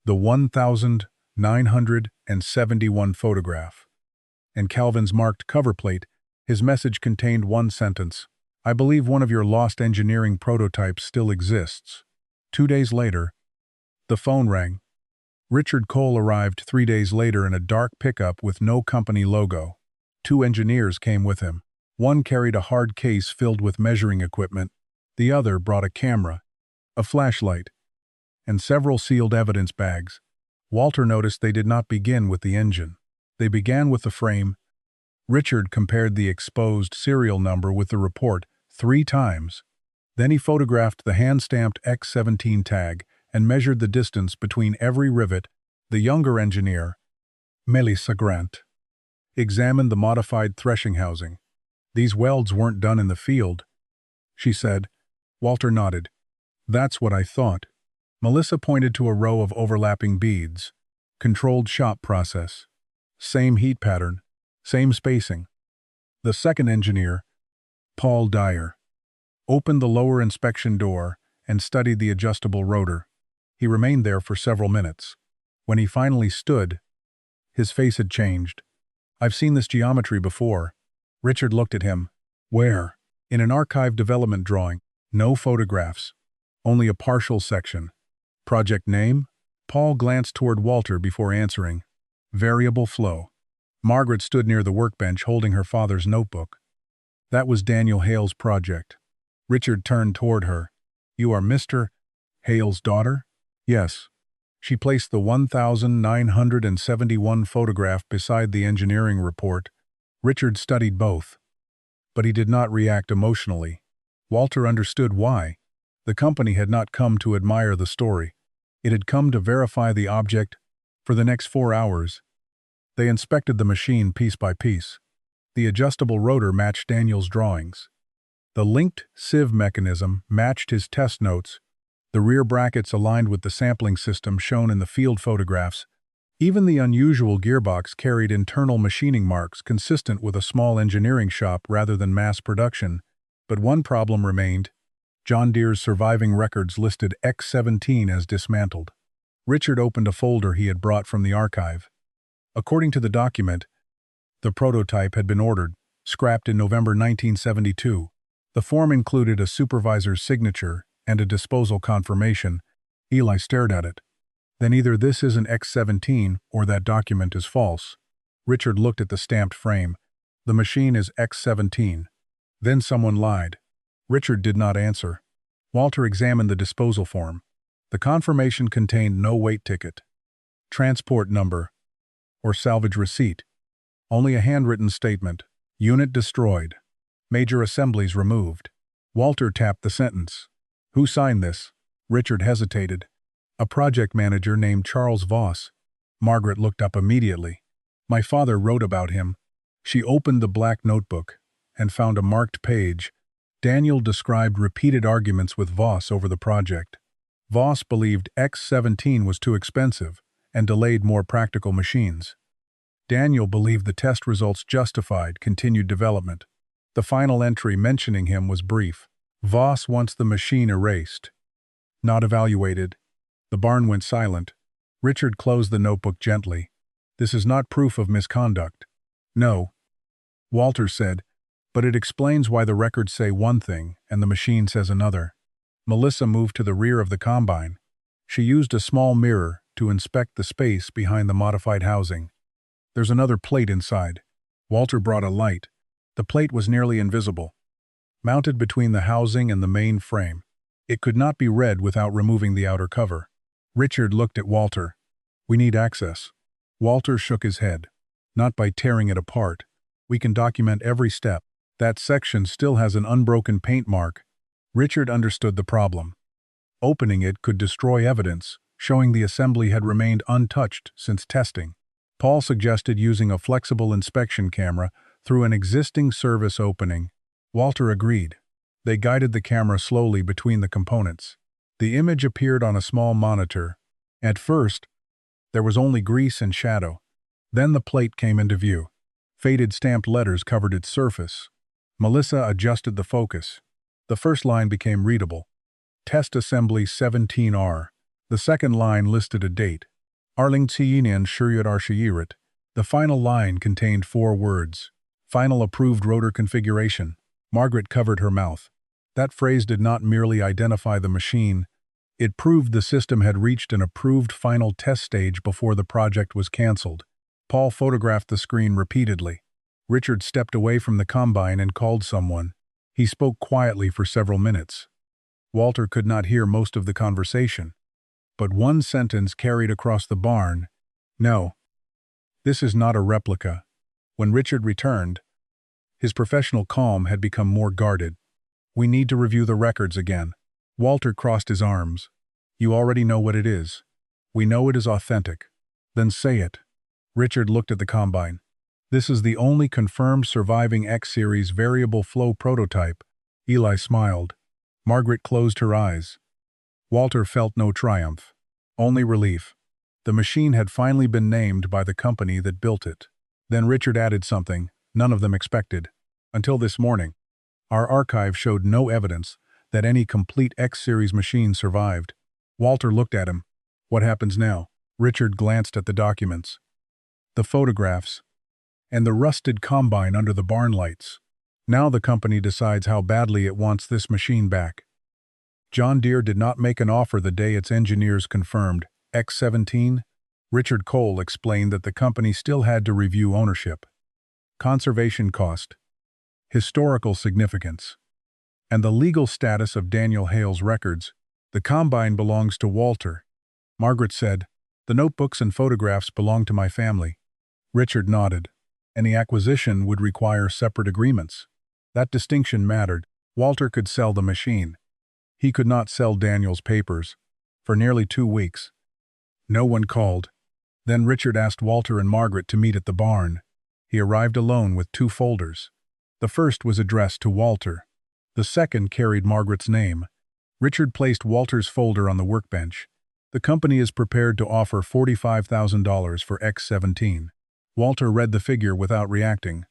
the 1971 photograph, and Calvin's marked cover plate. His message contained one sentence: "I believe one of your lost engineering prototypes still exists." 2 days later, the phone rang. Richard Cole arrived 3 days later in a dark pickup with no company logo. 2 engineers came with him. One carried a hard case filled with measuring equipment. The other brought a camera, a flashlight, and several sealed evidence bags. Walter noticed they did not begin with the engine. They began with the frame. Richard compared the exposed serial number with the report 3 times. Then he photographed the hand-stamped X17 tag and measured the distance between every rivet. The younger engineer, Melissa Grant, examined the modified threshing housing. "These welds weren't done in the field," she said. Walter nodded. "That's what I thought." Melissa pointed to a row of overlapping beads. "Controlled shop process. Same heat pattern. Same spacing." The second engineer, Paul Dyer, opened the lower inspection door and studied the adjustable rotor. He remained there for several minutes. When he finally stood, his face had changed. "I've seen this geometry before." Richard looked at him. "Where?" "In an archive development drawing. No photographs. Only a partial section." "Project name?" Paul glanced toward Walter before answering. "Variable Flow." Margaret stood near the workbench holding her father's notebook. "That was Daniel Hale's project." Richard turned toward her. "You are Mr. Hale's daughter?" "Yes." She placed the 1971 photograph beside the engineering report. Richard studied both, but he did not react emotionally. Walter understood why. The company had not come to admire the story. It had come to verify the object. For the next 4 hours, they inspected the machine piece by piece. The adjustable rotor matched Daniel's drawings. The linked sieve mechanism matched his test notes. The rear brackets aligned with the sampling system shown in the field photographs. Even the unusual gearbox carried internal machining marks consistent with a small engineering shop rather than mass production. But one problem remained. John Deere's surviving records listed X17 as dismantled. Richard opened a folder he had brought from the archive. According to the document, the prototype had been ordered, scrapped in November 1972. The form included a supervisor's signature and a disposal confirmation. Eli stared at it. "Then either this is an X17 or that document is false." Richard looked at the stamped frame. "The machine is X17. Then someone lied." Richard did not answer. Walter examined the disposal form. The confirmation contained no weight ticket, transport number, or salvage receipt. Only a handwritten statement. "Unit destroyed. Major assemblies removed." Walter tapped the sentence. "Who signed this?" Richard hesitated. "A project manager named Charles Voss." Margaret looked up immediately. "My father wrote about him." She opened the black notebook and found a marked page. Daniel described repeated arguments with Voss over the project. Voss believed X17 was too expensive and delayed more practical machines. Daniel believed the test results justified continued development. The final entry mentioning him was brief. "Voss wants the machine erased. Not evaluated." The barn went silent. Richard closed the notebook gently. "This is not proof of misconduct." "No," Walter said, "but it explains why the records say one thing and the machine says another." Melissa moved to the rear of the combine. She used a small mirror to inspect the space behind the modified housing. "There's another plate inside." Walter brought a light. The plate was nearly invisible, mounted between the housing and the main frame. It could not be read without removing the outer cover. Richard looked at Walter. "We need access." Walter shook his head. "Not by tearing it apart. We can document every step. That section still has an unbroken paint mark." Richard understood the problem. Opening it could destroy evidence, showing the assembly had remained untouched since testing. Paul suggested using a flexible inspection camera through an existing service opening. Walter agreed. They guided the camera slowly between the components. The image appeared on a small monitor. At first, there was only grease and shadow. Then the plate came into view. Faded stamped letters covered its surface. Melissa adjusted the focus. The first line became readable. Test Assembly 17R. The second line listed a date. Arlingtian Shuryat Arshayirat. The final line contained 4 words. Final approved rotor configuration. Margaret covered her mouth. That phrase did not merely identify the machine. It proved the system had reached an approved final test stage before the project was canceled. Paul photographed the screen repeatedly. Richard stepped away from the combine and called someone. He spoke quietly for several minutes. Walter could not hear most of the conversation, but one sentence carried across the barn. "No, this is not a replica." When Richard returned, his professional calm had become more guarded. "We need to review the records again." Walter crossed his arms. "You already know what it is. We know it is authentic." "Then say it." Richard looked at the combine. "This is the only confirmed surviving X-Series variable flow prototype." Eli smiled. Margaret closed her eyes. Walter felt no triumph, only relief. The machine had finally been named by the company that built it. Then Richard added something none of them expected. "Until this morning, our archive showed no evidence that any complete X-Series machine survived." Walter looked at him. "What happens now?" Richard glanced at the documents, the photographs, and the rusted combine under the barn lights. "Now the company decides how badly it wants this machine back." John Deere did not make an offer the day its engineers confirmed X17. Richard Cole explained that the company still had to review ownership, conservation cost, historical significance, and the legal status of Daniel Hale's records. "The combine belongs to Walter." Margaret said, "The notebooks and photographs belong to my family." Richard nodded. Any acquisition would require separate agreements. That distinction mattered. Walter could sell the machine. He could not sell Daniel's papers. For nearly 2 weeks, no one called. Then Richard asked Walter and Margaret to meet at the barn. He arrived alone with 2 folders. The first was addressed to Walter. The second carried Margaret's name. Richard placed Walter's folder on the workbench. "The company is prepared to offer $45,000 for X17. Walter read the figure without reacting.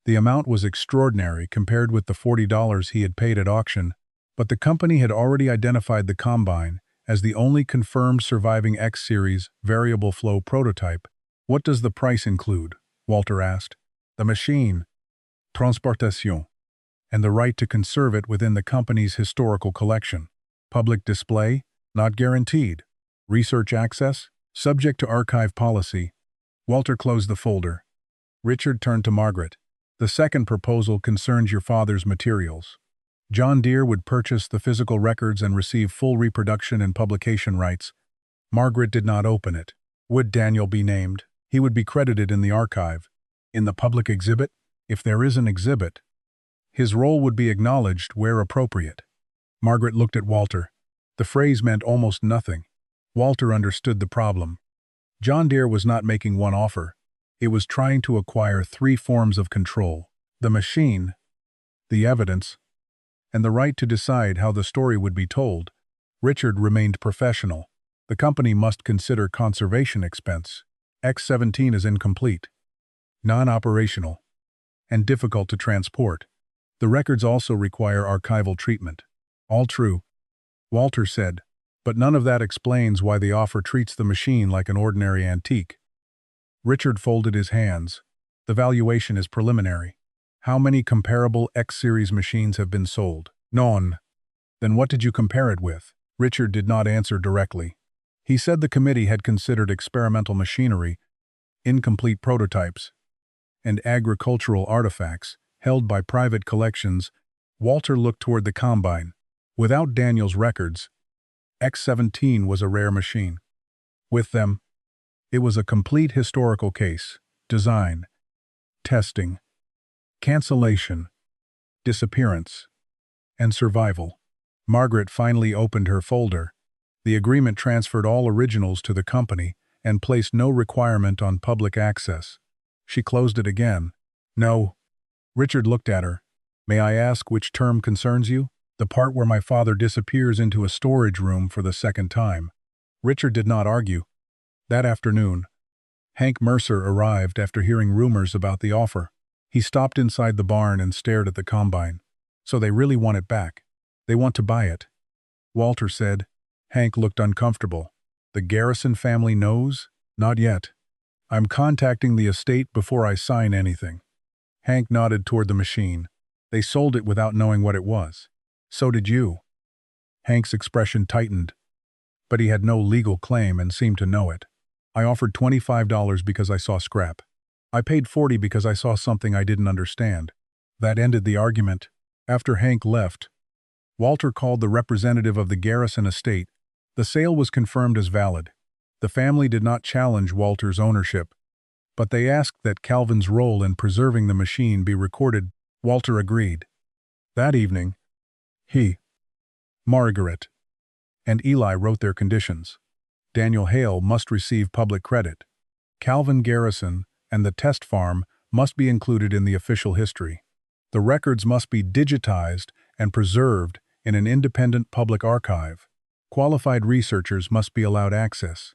The amount was extraordinary compared with the $40 he had paid at auction, but the company had already identified the combine as the only confirmed surviving X-Series variable flow prototype. "What does the price include?" Walter asked. "The machine, transportation, and the right to conserve it within the company's historical collection. Public display, not guaranteed. Research access, subject to archive policy." Walter closed the folder. Richard turned to Margaret. "The second proposal concerns your father's materials. John Deere would purchase the physical records and receive full reproduction and publication rights." Margaret did not open it. "Would Daniel be named? He would be credited in the archive. In the public exhibit, if there is an exhibit. His role would be acknowledged where appropriate." Margaret looked at Walter. The phrase meant almost nothing. Walter understood the problem. John Deere was not making one offer. It was trying to acquire 3 forms of control: the machine, the evidence, and the right to decide how the story would be told. Richard remained professional. "The company must consider conservation expense. X17 is incomplete, non-operational, and difficult to transport. The records also require archival treatment." "All true," Walter said, "but none of that explains why the offer treats the machine like an ordinary antique." Richard folded his hands. "The valuation is preliminary. How many comparable X-Series machines have been sold?" "None." "Then what did you compare it with?" Richard did not answer directly. He said the committee had considered experimental machinery, incomplete prototypes, and agricultural artifacts held by private collections. Walter looked toward the combine. Without Daniel's records, X-17 was a rare machine. With them, it was a complete historical case: design, testing, cancellation, disappearance, and survival. Margaret finally opened her folder. The agreement transferred all originals to the company and placed no requirement on public access. She closed it again. No. Richard looked at her. May I ask which term concerns you? The part where my father disappears into a storage room for the second time. Richard did not argue. That afternoon, Hank Mercer arrived after hearing rumors about the offer. He stopped inside the barn and stared at the combine. So they really want it back. They want to buy it, Walter said. Hank looked uncomfortable. The Garrison family knows? Not yet. I'm contacting the estate before I sign anything. Hank nodded toward the machine. They sold it without knowing what it was. So did you. Hank's expression tightened, but he had no legal claim and seemed to know it. I offered $25 because I saw scrap. I paid $40 because I saw something I didn't understand. That ended the argument. After Hank left, Walter called the representative of the Garrison estate. The sale was confirmed as valid. The family did not challenge Walter's ownership, but they asked that Calvin's role in preserving the machine be recorded. Walter agreed. That evening, he, Margaret, and Eli wrote their conditions. Daniel Hale must receive public credit. Calvin Garrison and the test farm must be included in the official history. The records must be digitized and preserved in an independent public archive. Qualified researchers must be allowed access.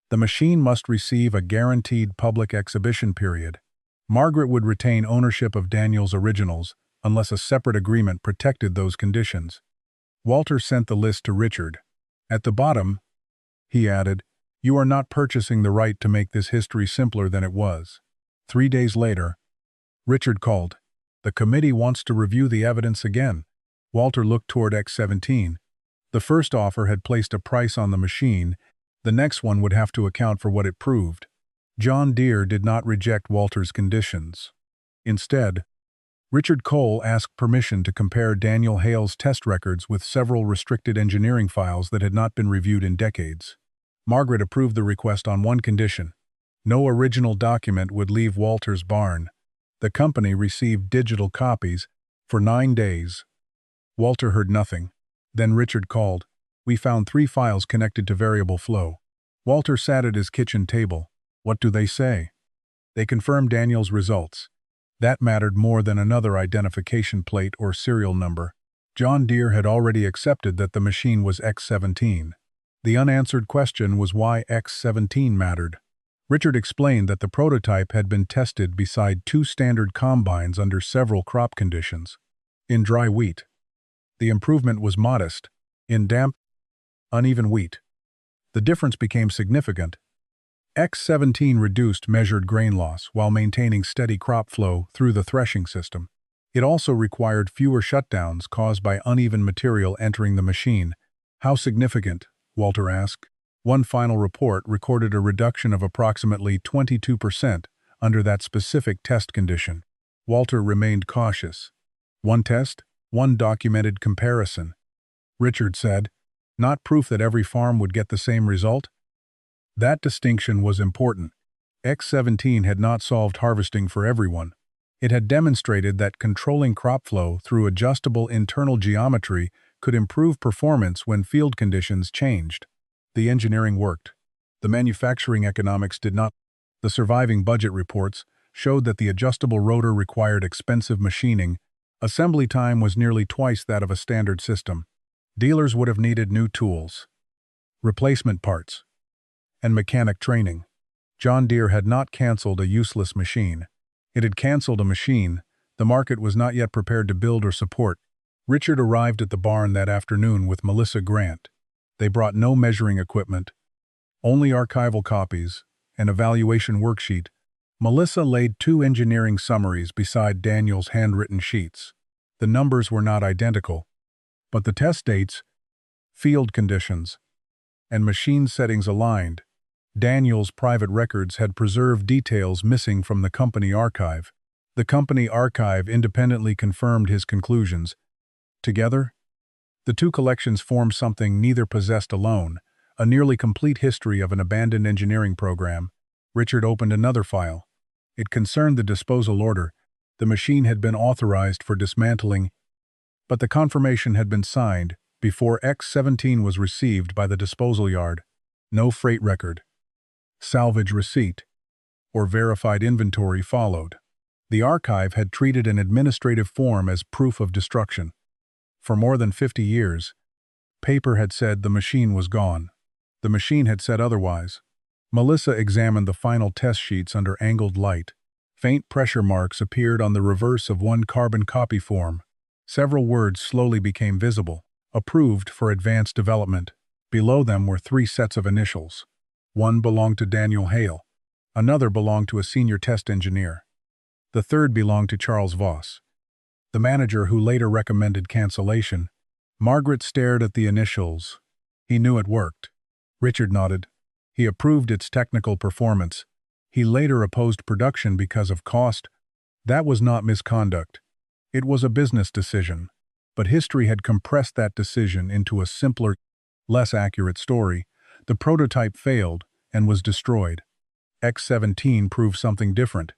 The machine must receive a guaranteed public exhibition period. Margaret would retain ownership of Daniel's originals unless a separate agreement protected those conditions. Walter sent the list to Richard. At the bottom, he added, "You are not purchasing the right to make this history simpler than it was." 3 days later, Richard called. The committee wants to review the evidence again. Walter looked toward X-17. The first offer had placed a price on the machine. The next one would have to account for what it proved. John Deere did not reject Walter's conditions. Instead, Richard Cole asked permission to compare Daniel Hale's test records with several restricted engineering files that had not been reviewed in decades. Margaret approved the request on one condition: no original document would leave Walter's barn. The company received digital copies for 9 days. Walter heard nothing. Then Richard called. We found 3 files connected to Variable Flow. Walter sat at his kitchen table. What do they say? They confirmed Daniel's results. That mattered more than another identification plate or serial number. John Deere had already accepted that the machine was X-17. The unanswered question was why X-17 mattered. Richard explained that the prototype had been tested beside 2 standard combines under several crop conditions. In dry wheat, the improvement was modest. In damp, uneven wheat, the difference became significant. X-17 reduced measured grain loss while maintaining steady crop flow through the threshing system. It also required fewer shutdowns caused by uneven material entering the machine. How significant? Walter asked. One final report recorded a reduction of approximately 22% under that specific test condition. Walter remained cautious. One test, one documented comparison. Richard said, not proof that every farm would get the same result. That distinction was important. X-17 had not solved harvesting for everyone. It had demonstrated that controlling crop flow through adjustable internal geometry could improve performance when field conditions changed. The engineering worked. The manufacturing economics did not. The surviving budget reports showed that the adjustable rotor required expensive machining. Assembly time was nearly twice that of a standard system. Dealers would have needed new tools, replacement parts, and mechanic training. John Deere had not canceled a useless machine. It had canceled a machine the market was not yet prepared to build or support. Richard arrived at the barn that afternoon with Melissa Grant. They brought no measuring equipment, only archival copies, an evaluation worksheet. Melissa laid 2 engineering summaries beside Daniel's handwritten sheets. The numbers were not identical, but the test dates, field conditions, and machine settings aligned. Daniel's private records had preserved details missing from the company archive. The company archive independently confirmed his conclusions. Together, the two collections formed something neither possessed alone, a nearly complete history of an abandoned engineering program. Richard opened another file. It concerned the disposal order. The machine had been authorized for dismantling, but the confirmation had been signed before X-17 was received by the disposal yard. No freight record, salvage receipt, or verified inventory followed. The archive had treated an administrative form as proof of destruction. For more than 50 years, paper had said the machine was gone. The machine had said otherwise. Melissa examined the final test sheets under angled light. Faint pressure marks appeared on the reverse of one carbon copy form. Several words slowly became visible. Approved for advanced development. Below them were 3 sets of initials. One belonged to Daniel Hale. Another belonged to a senior test engineer. The third belonged to Charles Voss, the manager who later recommended cancellation. Margaret stared at the initials. He knew it worked. Richard nodded. He approved its technical performance. He later opposed production because of cost. That was not misconduct. It was a business decision. But history had compressed that decision into a simpler, less accurate story. The prototype failed and was destroyed. X-17 proved something different.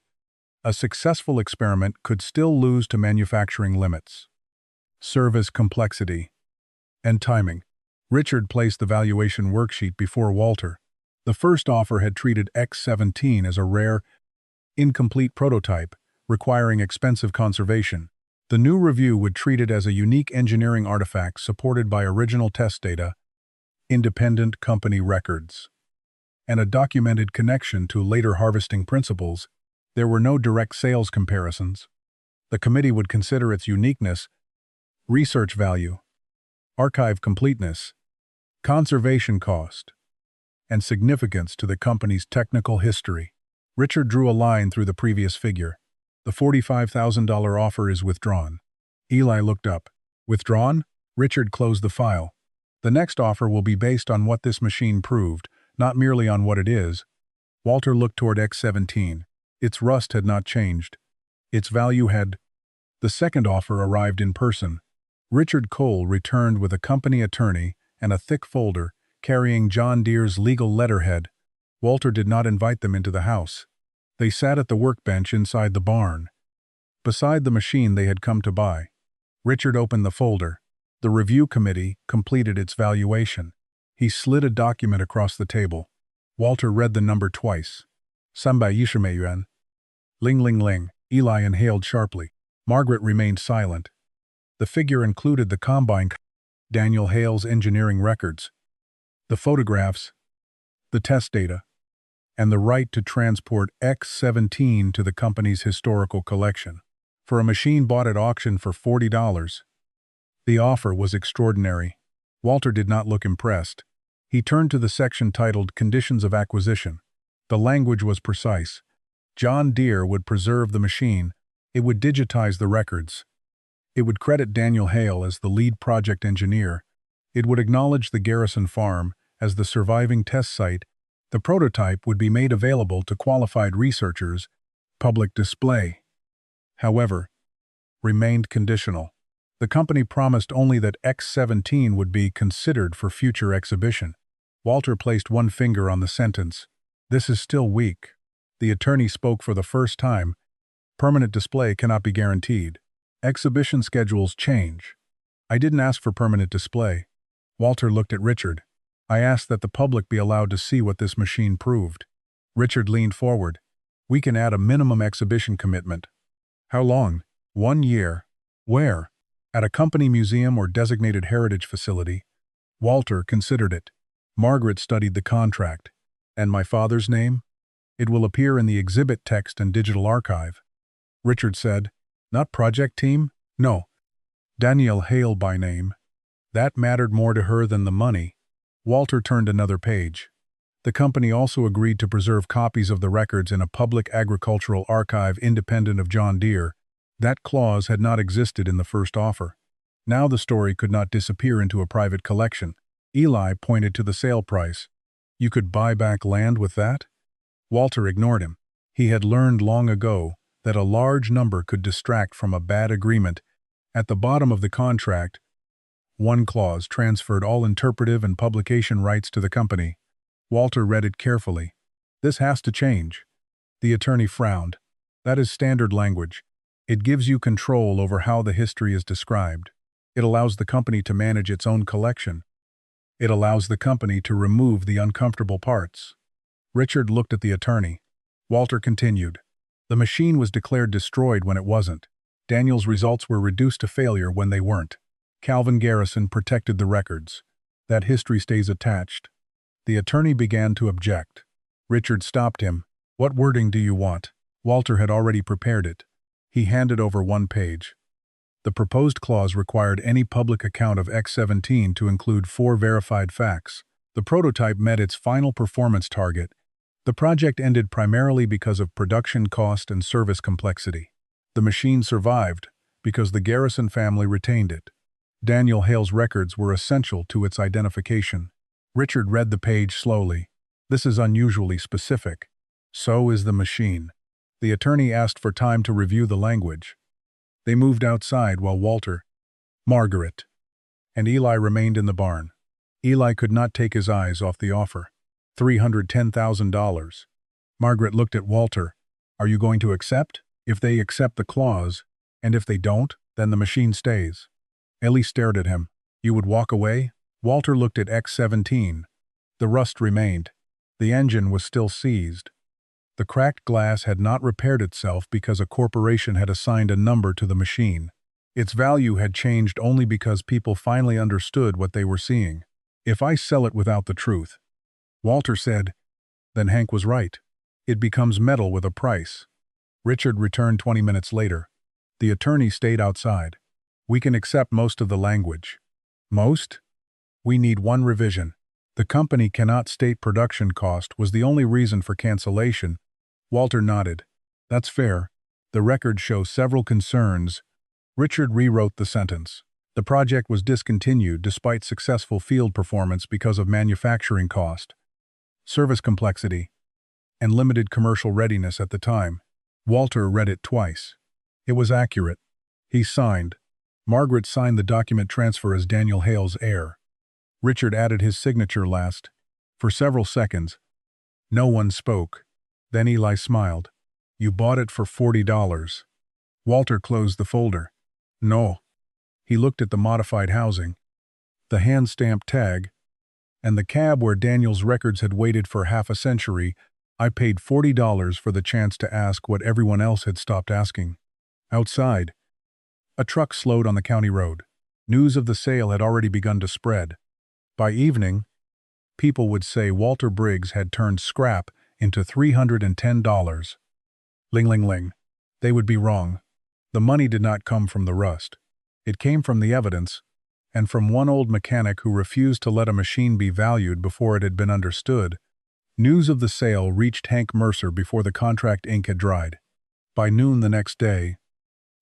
A successful experiment could still lose to manufacturing limits, service complexity, and timing. Richard placed the valuation worksheet before Walter. The first offer had treated X-17 as a rare, incomplete prototype, requiring expensive conservation. The new review would treat it as a unique engineering artifact supported by original test data, independent company records, and a documented connection to later harvesting principles. There were no direct sales comparisons. The committee would consider its uniqueness, research value, archive completeness, conservation cost, and significance to the company's technical history. Richard drew a line through the previous figure. The $45,000 offer is withdrawn. Eli looked up. Withdrawn? Richard closed the file. The next offer will be based on what this machine proved, not merely on what it is. Walter looked toward X-17. Its rust had not changed. Its value had. The second offer arrived in person. Richard Cole returned with a company attorney and a thick folder carrying John Deere's legal letterhead. Walter did not invite them into the house. They sat at the workbench inside the barn, beside the machine they had come to buy. Richard opened the folder. The review committee completed its valuation. He slid a document across the table. Walter read the number twice. 320 yuan. Ling ling ling. Eli inhaled sharply. Margaret remained silent. The figure included the combine, Daniel Hale's engineering records, the photographs, the test data, and the right to transport X-17 to the company's historical collection. For a machine bought at auction for $40, the offer was extraordinary. Walter did not look impressed. He turned to the section titled Conditions of Acquisition. The language was precise. John Deere would preserve the machine. It would digitize the records. It would credit Daniel Hale as the lead project engineer. It would acknowledge the Garrison Farm as the surviving test site. The prototype would be made available to qualified researchers. Public display, however, remained conditional. The company promised only that X-17 would be considered for future exhibition. Walter placed one finger on the sentence. This is still weak. The attorney spoke for the first time. Permanent display cannot be guaranteed. Exhibition schedules change. I didn't ask for permanent display. Walter looked at Richard. I asked that the public be allowed to see what this machine proved. Richard leaned forward. We can add a minimum exhibition commitment. How long? 1 year. Where? At a company museum or designated heritage facility. Walter considered it. Margaret studied the contract. And my father's name? It will appear in the exhibit text and digital archive. Richard said, Not project team? No. Daniel Hale by name. That mattered more to her than the money. Walter turned another page. The company also agreed to preserve copies of the records in a public agricultural archive independent of John Deere. That clause had not existed in the first offer. Now the story could not disappear into a private collection. Eli pointed to the sale price. You could buy back land with that? Walter ignored him. He had learned long ago that a large number could distract from a bad agreement. At the bottom of the contract, one clause transferred all interpretive and publication rights to the company. Walter read it carefully. This has to change. The attorney frowned. That is standard language. It gives you control over how the history is described. It allows the company to manage its own collection. It allows the company to remove the uncomfortable parts. Richard looked at the attorney. Walter continued. The machine was declared destroyed when it wasn't. Daniel's results were reduced to failure when they weren't. Calvin Garrison protected the records. That history stays attached. The attorney began to object. Richard stopped him. What wording do you want? Walter had already prepared it. He handed over one page. The proposed clause required any public account of X17 to include 4 verified facts. The prototype met its final performance target. The project ended primarily because of production cost and service complexity. The machine survived because the Garrison family retained it. Daniel Hale's records were essential to its identification. Richard read the page slowly. This is unusually specific. So is the machine. The attorney asked for time to review the language. They moved outside while Walter, Margaret, and Eli remained in the barn. Eli could not take his eyes off the offer. $310,000. Margaret looked at Walter. Are you going to accept? If they accept the clause, and if they don't, then the machine stays. Ellie stared at him. You would walk away? Walter looked at X17. The rust remained. The engine was still seized. The cracked glass had not repaired itself because a corporation had assigned a number to the machine. Its value had changed only because people finally understood what they were seeing. If I sell it without the truth, Walter said, then Hank was right. It becomes metal with a price. Richard returned 20 minutes later. The attorney stayed outside. We can accept most of the language. Most? We need one revision. The company cannot state production cost was the only reason for cancellation. Walter nodded. That's fair. The records show several concerns. Richard rewrote the sentence. The project was discontinued despite successful field performance because of manufacturing cost, service complexity, and limited commercial readiness at the time. Walter read it twice. It was accurate. He signed. Margaret signed the document transfer as Daniel Hale's heir. Richard added his signature last. For several seconds, no one spoke. Then Eli smiled. You bought it for $40. Walter closed the folder. No. He looked at the modified housing, the hand-stamped tag, and the cab where Daniel's records had waited for half a century. I paid $40 for the chance to ask what everyone else had stopped asking. Outside, a truck slowed on the county road. News of the sale had already begun to spread. By evening, people would say Walter Briggs had turned scrap into $310. Ling ling ling. They would be wrong. The money did not come from the rust. It came from the evidence, and from one old mechanic who refused to let a machine be valued before it had been understood. News of the sale reached Hank Mercer before the contract ink had dried. By noon the next day,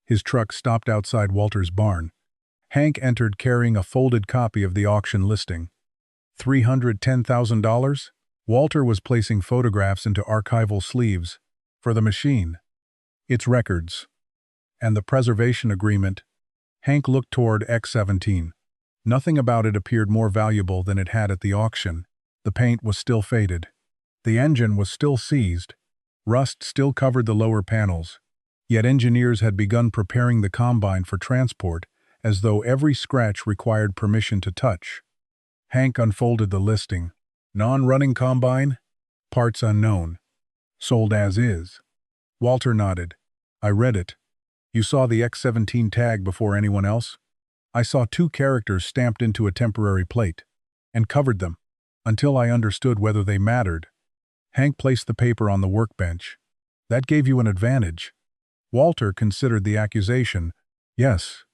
his truck stopped outside Walter's barn. Hank entered carrying a folded copy of the auction listing. $310,000? Walter was placing photographs into archival sleeves. For the machine, its records, and the preservation agreement. Hank looked toward X17. Nothing about it appeared more valuable than it had at the auction. The paint was still faded. The engine was still seized. Rust still covered the lower panels. Yet engineers had begun preparing the combine for transport, as though every scratch required permission to touch. Hank unfolded the listing. Non-running combine? Parts unknown. Sold as is. Walter nodded. I read it. You saw the X17 tag before anyone else? I saw 2 characters stamped into a temporary plate, and covered them, until I understood whether they mattered. Hank placed the paper on the workbench. That gave you an advantage. Walter considered the accusation. Yes,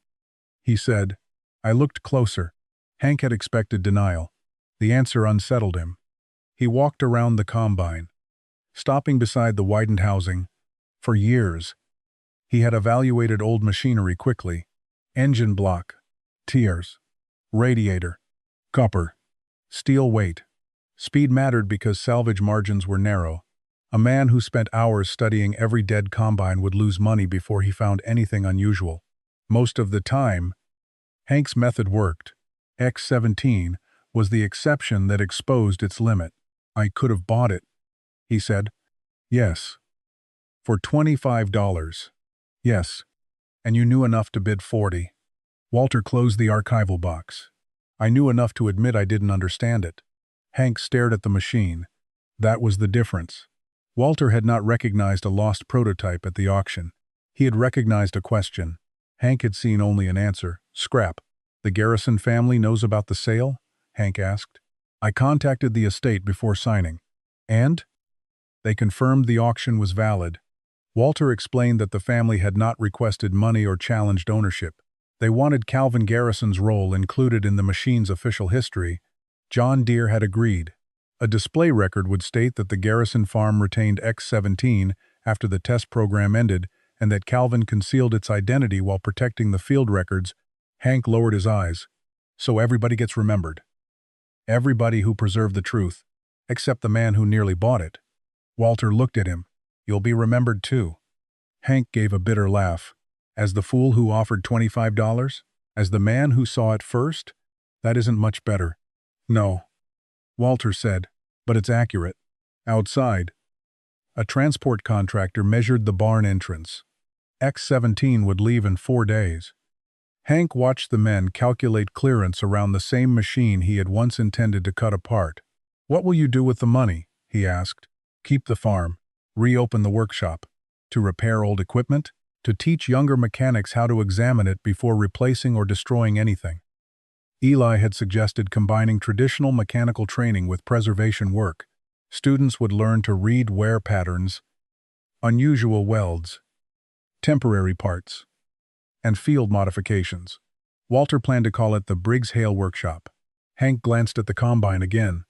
he said. I looked closer. Hank had expected denial. The answer unsettled him. He walked around the combine, stopping beside the widened housing. For years, he had evaluated old machinery quickly. Engine block, tears, radiator, copper. Steel weight. Speed mattered because salvage margins were narrow. A man who spent hours studying every dead combine would lose money before he found anything unusual. Most of the time, Hank's method worked. X17 was the exception that exposed its limit. "I could have bought it," he said. "Yes." "For $25. "Yes." "And you knew enough to bid 40. Walter closed the archival box. "I knew enough to admit I didn't understand it." Hank stared at the machine. That was the difference. Walter had not recognized a lost prototype at the auction. He had recognized a question. Hank had seen only an answer. "Scrap. The Garrison family knows about the sale?" Hank asked. "I contacted the estate before signing." "And?" "They confirmed the auction was valid." Walter explained that the family had not requested money or challenged ownership. They wanted Calvin Garrison's role included in the machine's official history. John Deere had agreed. A display record would state that the Garrison farm retained X17 after the test program ended and that Calvin concealed its identity while protecting the field records. Hank lowered his eyes. "So everybody gets remembered." "Everybody who preserved the truth, except the man who nearly bought it." Walter looked at him. "You'll be remembered too." Hank gave a bitter laugh. "As the fool who offered $25? As the man who saw it first? That isn't much better." "No," Walter said, "but it's accurate." Outside, a transport contractor measured the barn entrance. X17 would leave in 4 days. Hank watched the men calculate clearance around the same machine he had once intended to cut apart. "What will you do with the money?" he asked. "Keep the farm. Reopen the workshop. To repair old equipment? To teach younger mechanics how to examine it before replacing or destroying anything." Eli had suggested combining traditional mechanical training with preservation work. Students would learn to read wear patterns, unusual welds, temporary parts, and field modifications. Walter planned to call it the Briggs Hale Workshop. Hank glanced at the combine again.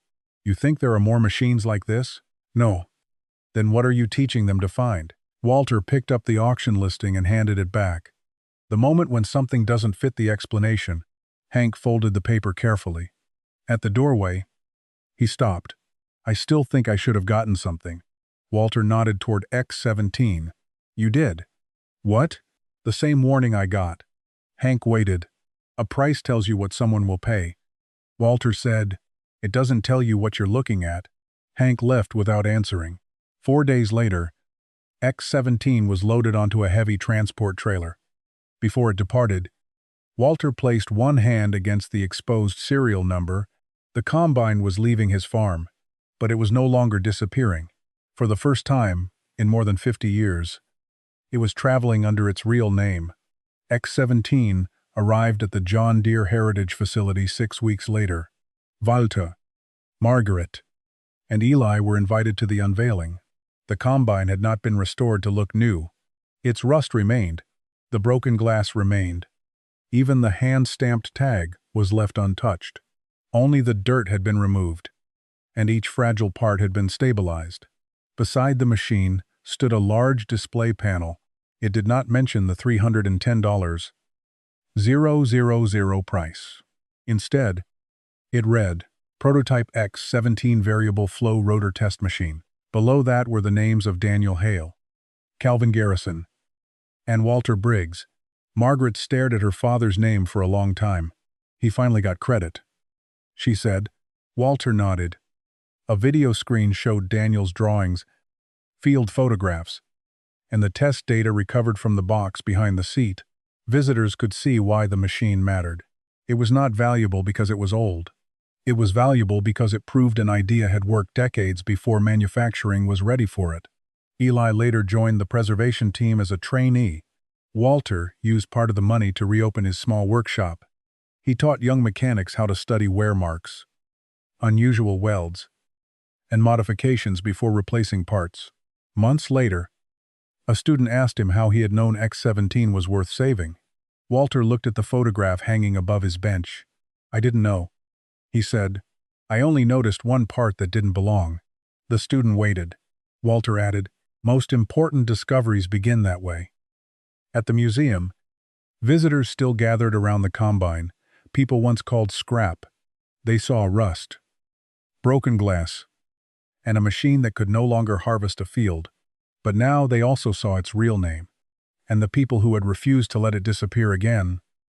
"You think there are more machines like this?" "No." "Then what are you teaching them to find?" Walter picked up the auction listing and handed it back. The moment when something doesn't fit the explanation, Hank folded the paper carefully. At the doorway, he stopped. "I still think I should have gotten something." Walter nodded toward X17. "You did?" "What?" "The same warning I got." Hank waited. "A price tells you what someone will pay." Walter said, "It doesn't tell you what you're looking at." Hank left without answering. 4 days later, X17 was loaded onto a heavy transport trailer. Before it departed, Walter placed one hand against the exposed serial number. The combine was leaving his farm, but it was no longer disappearing. For the first time, in more than 50 years, it was traveling under its real name. X17 arrived at the John Deere Heritage Facility 6 weeks later. Walter, Margaret, and Eli were invited to the unveiling. The combine had not been restored to look new. Its rust remained. The broken glass remained. Even the hand-stamped tag was left untouched. Only the dirt had been removed, and each fragile part had been stabilized. Beside the machine stood a large display panel. It did not mention the $310,000 price. Instead, it read, Prototype X17 Variable Flow Rotor Test Machine. Below that were the names of Daniel Hale, Calvin Garrison, and Walter Briggs. Margaret stared at her father's name for a long time. "He finally got credit," she said. Walter nodded. A video screen showed Daniel's drawings, field photographs, and the test data recovered from the box behind the seat. Visitors could see why the machine mattered. It was not valuable because it was old. It was valuable because it proved an idea had worked decades before manufacturing was ready for it. Eli later joined the preservation team as a trainee. Walter used part of the money to reopen his small workshop. He taught young mechanics how to study wear marks, unusual welds, and modifications before replacing parts. Months later, a student asked him how he had known X17 was worth saving. Walter looked at the photograph hanging above his bench. "I didn't know," he said. "I only noticed one part that didn't belong." The student waited. Walter added, "Most important discoveries begin that way." At the museum, visitors still gathered around the combine. People once called scrap. They saw rust, broken glass, and a machine that could no longer harvest a field. But now they also saw its real name, and the people who had refused to let it disappear again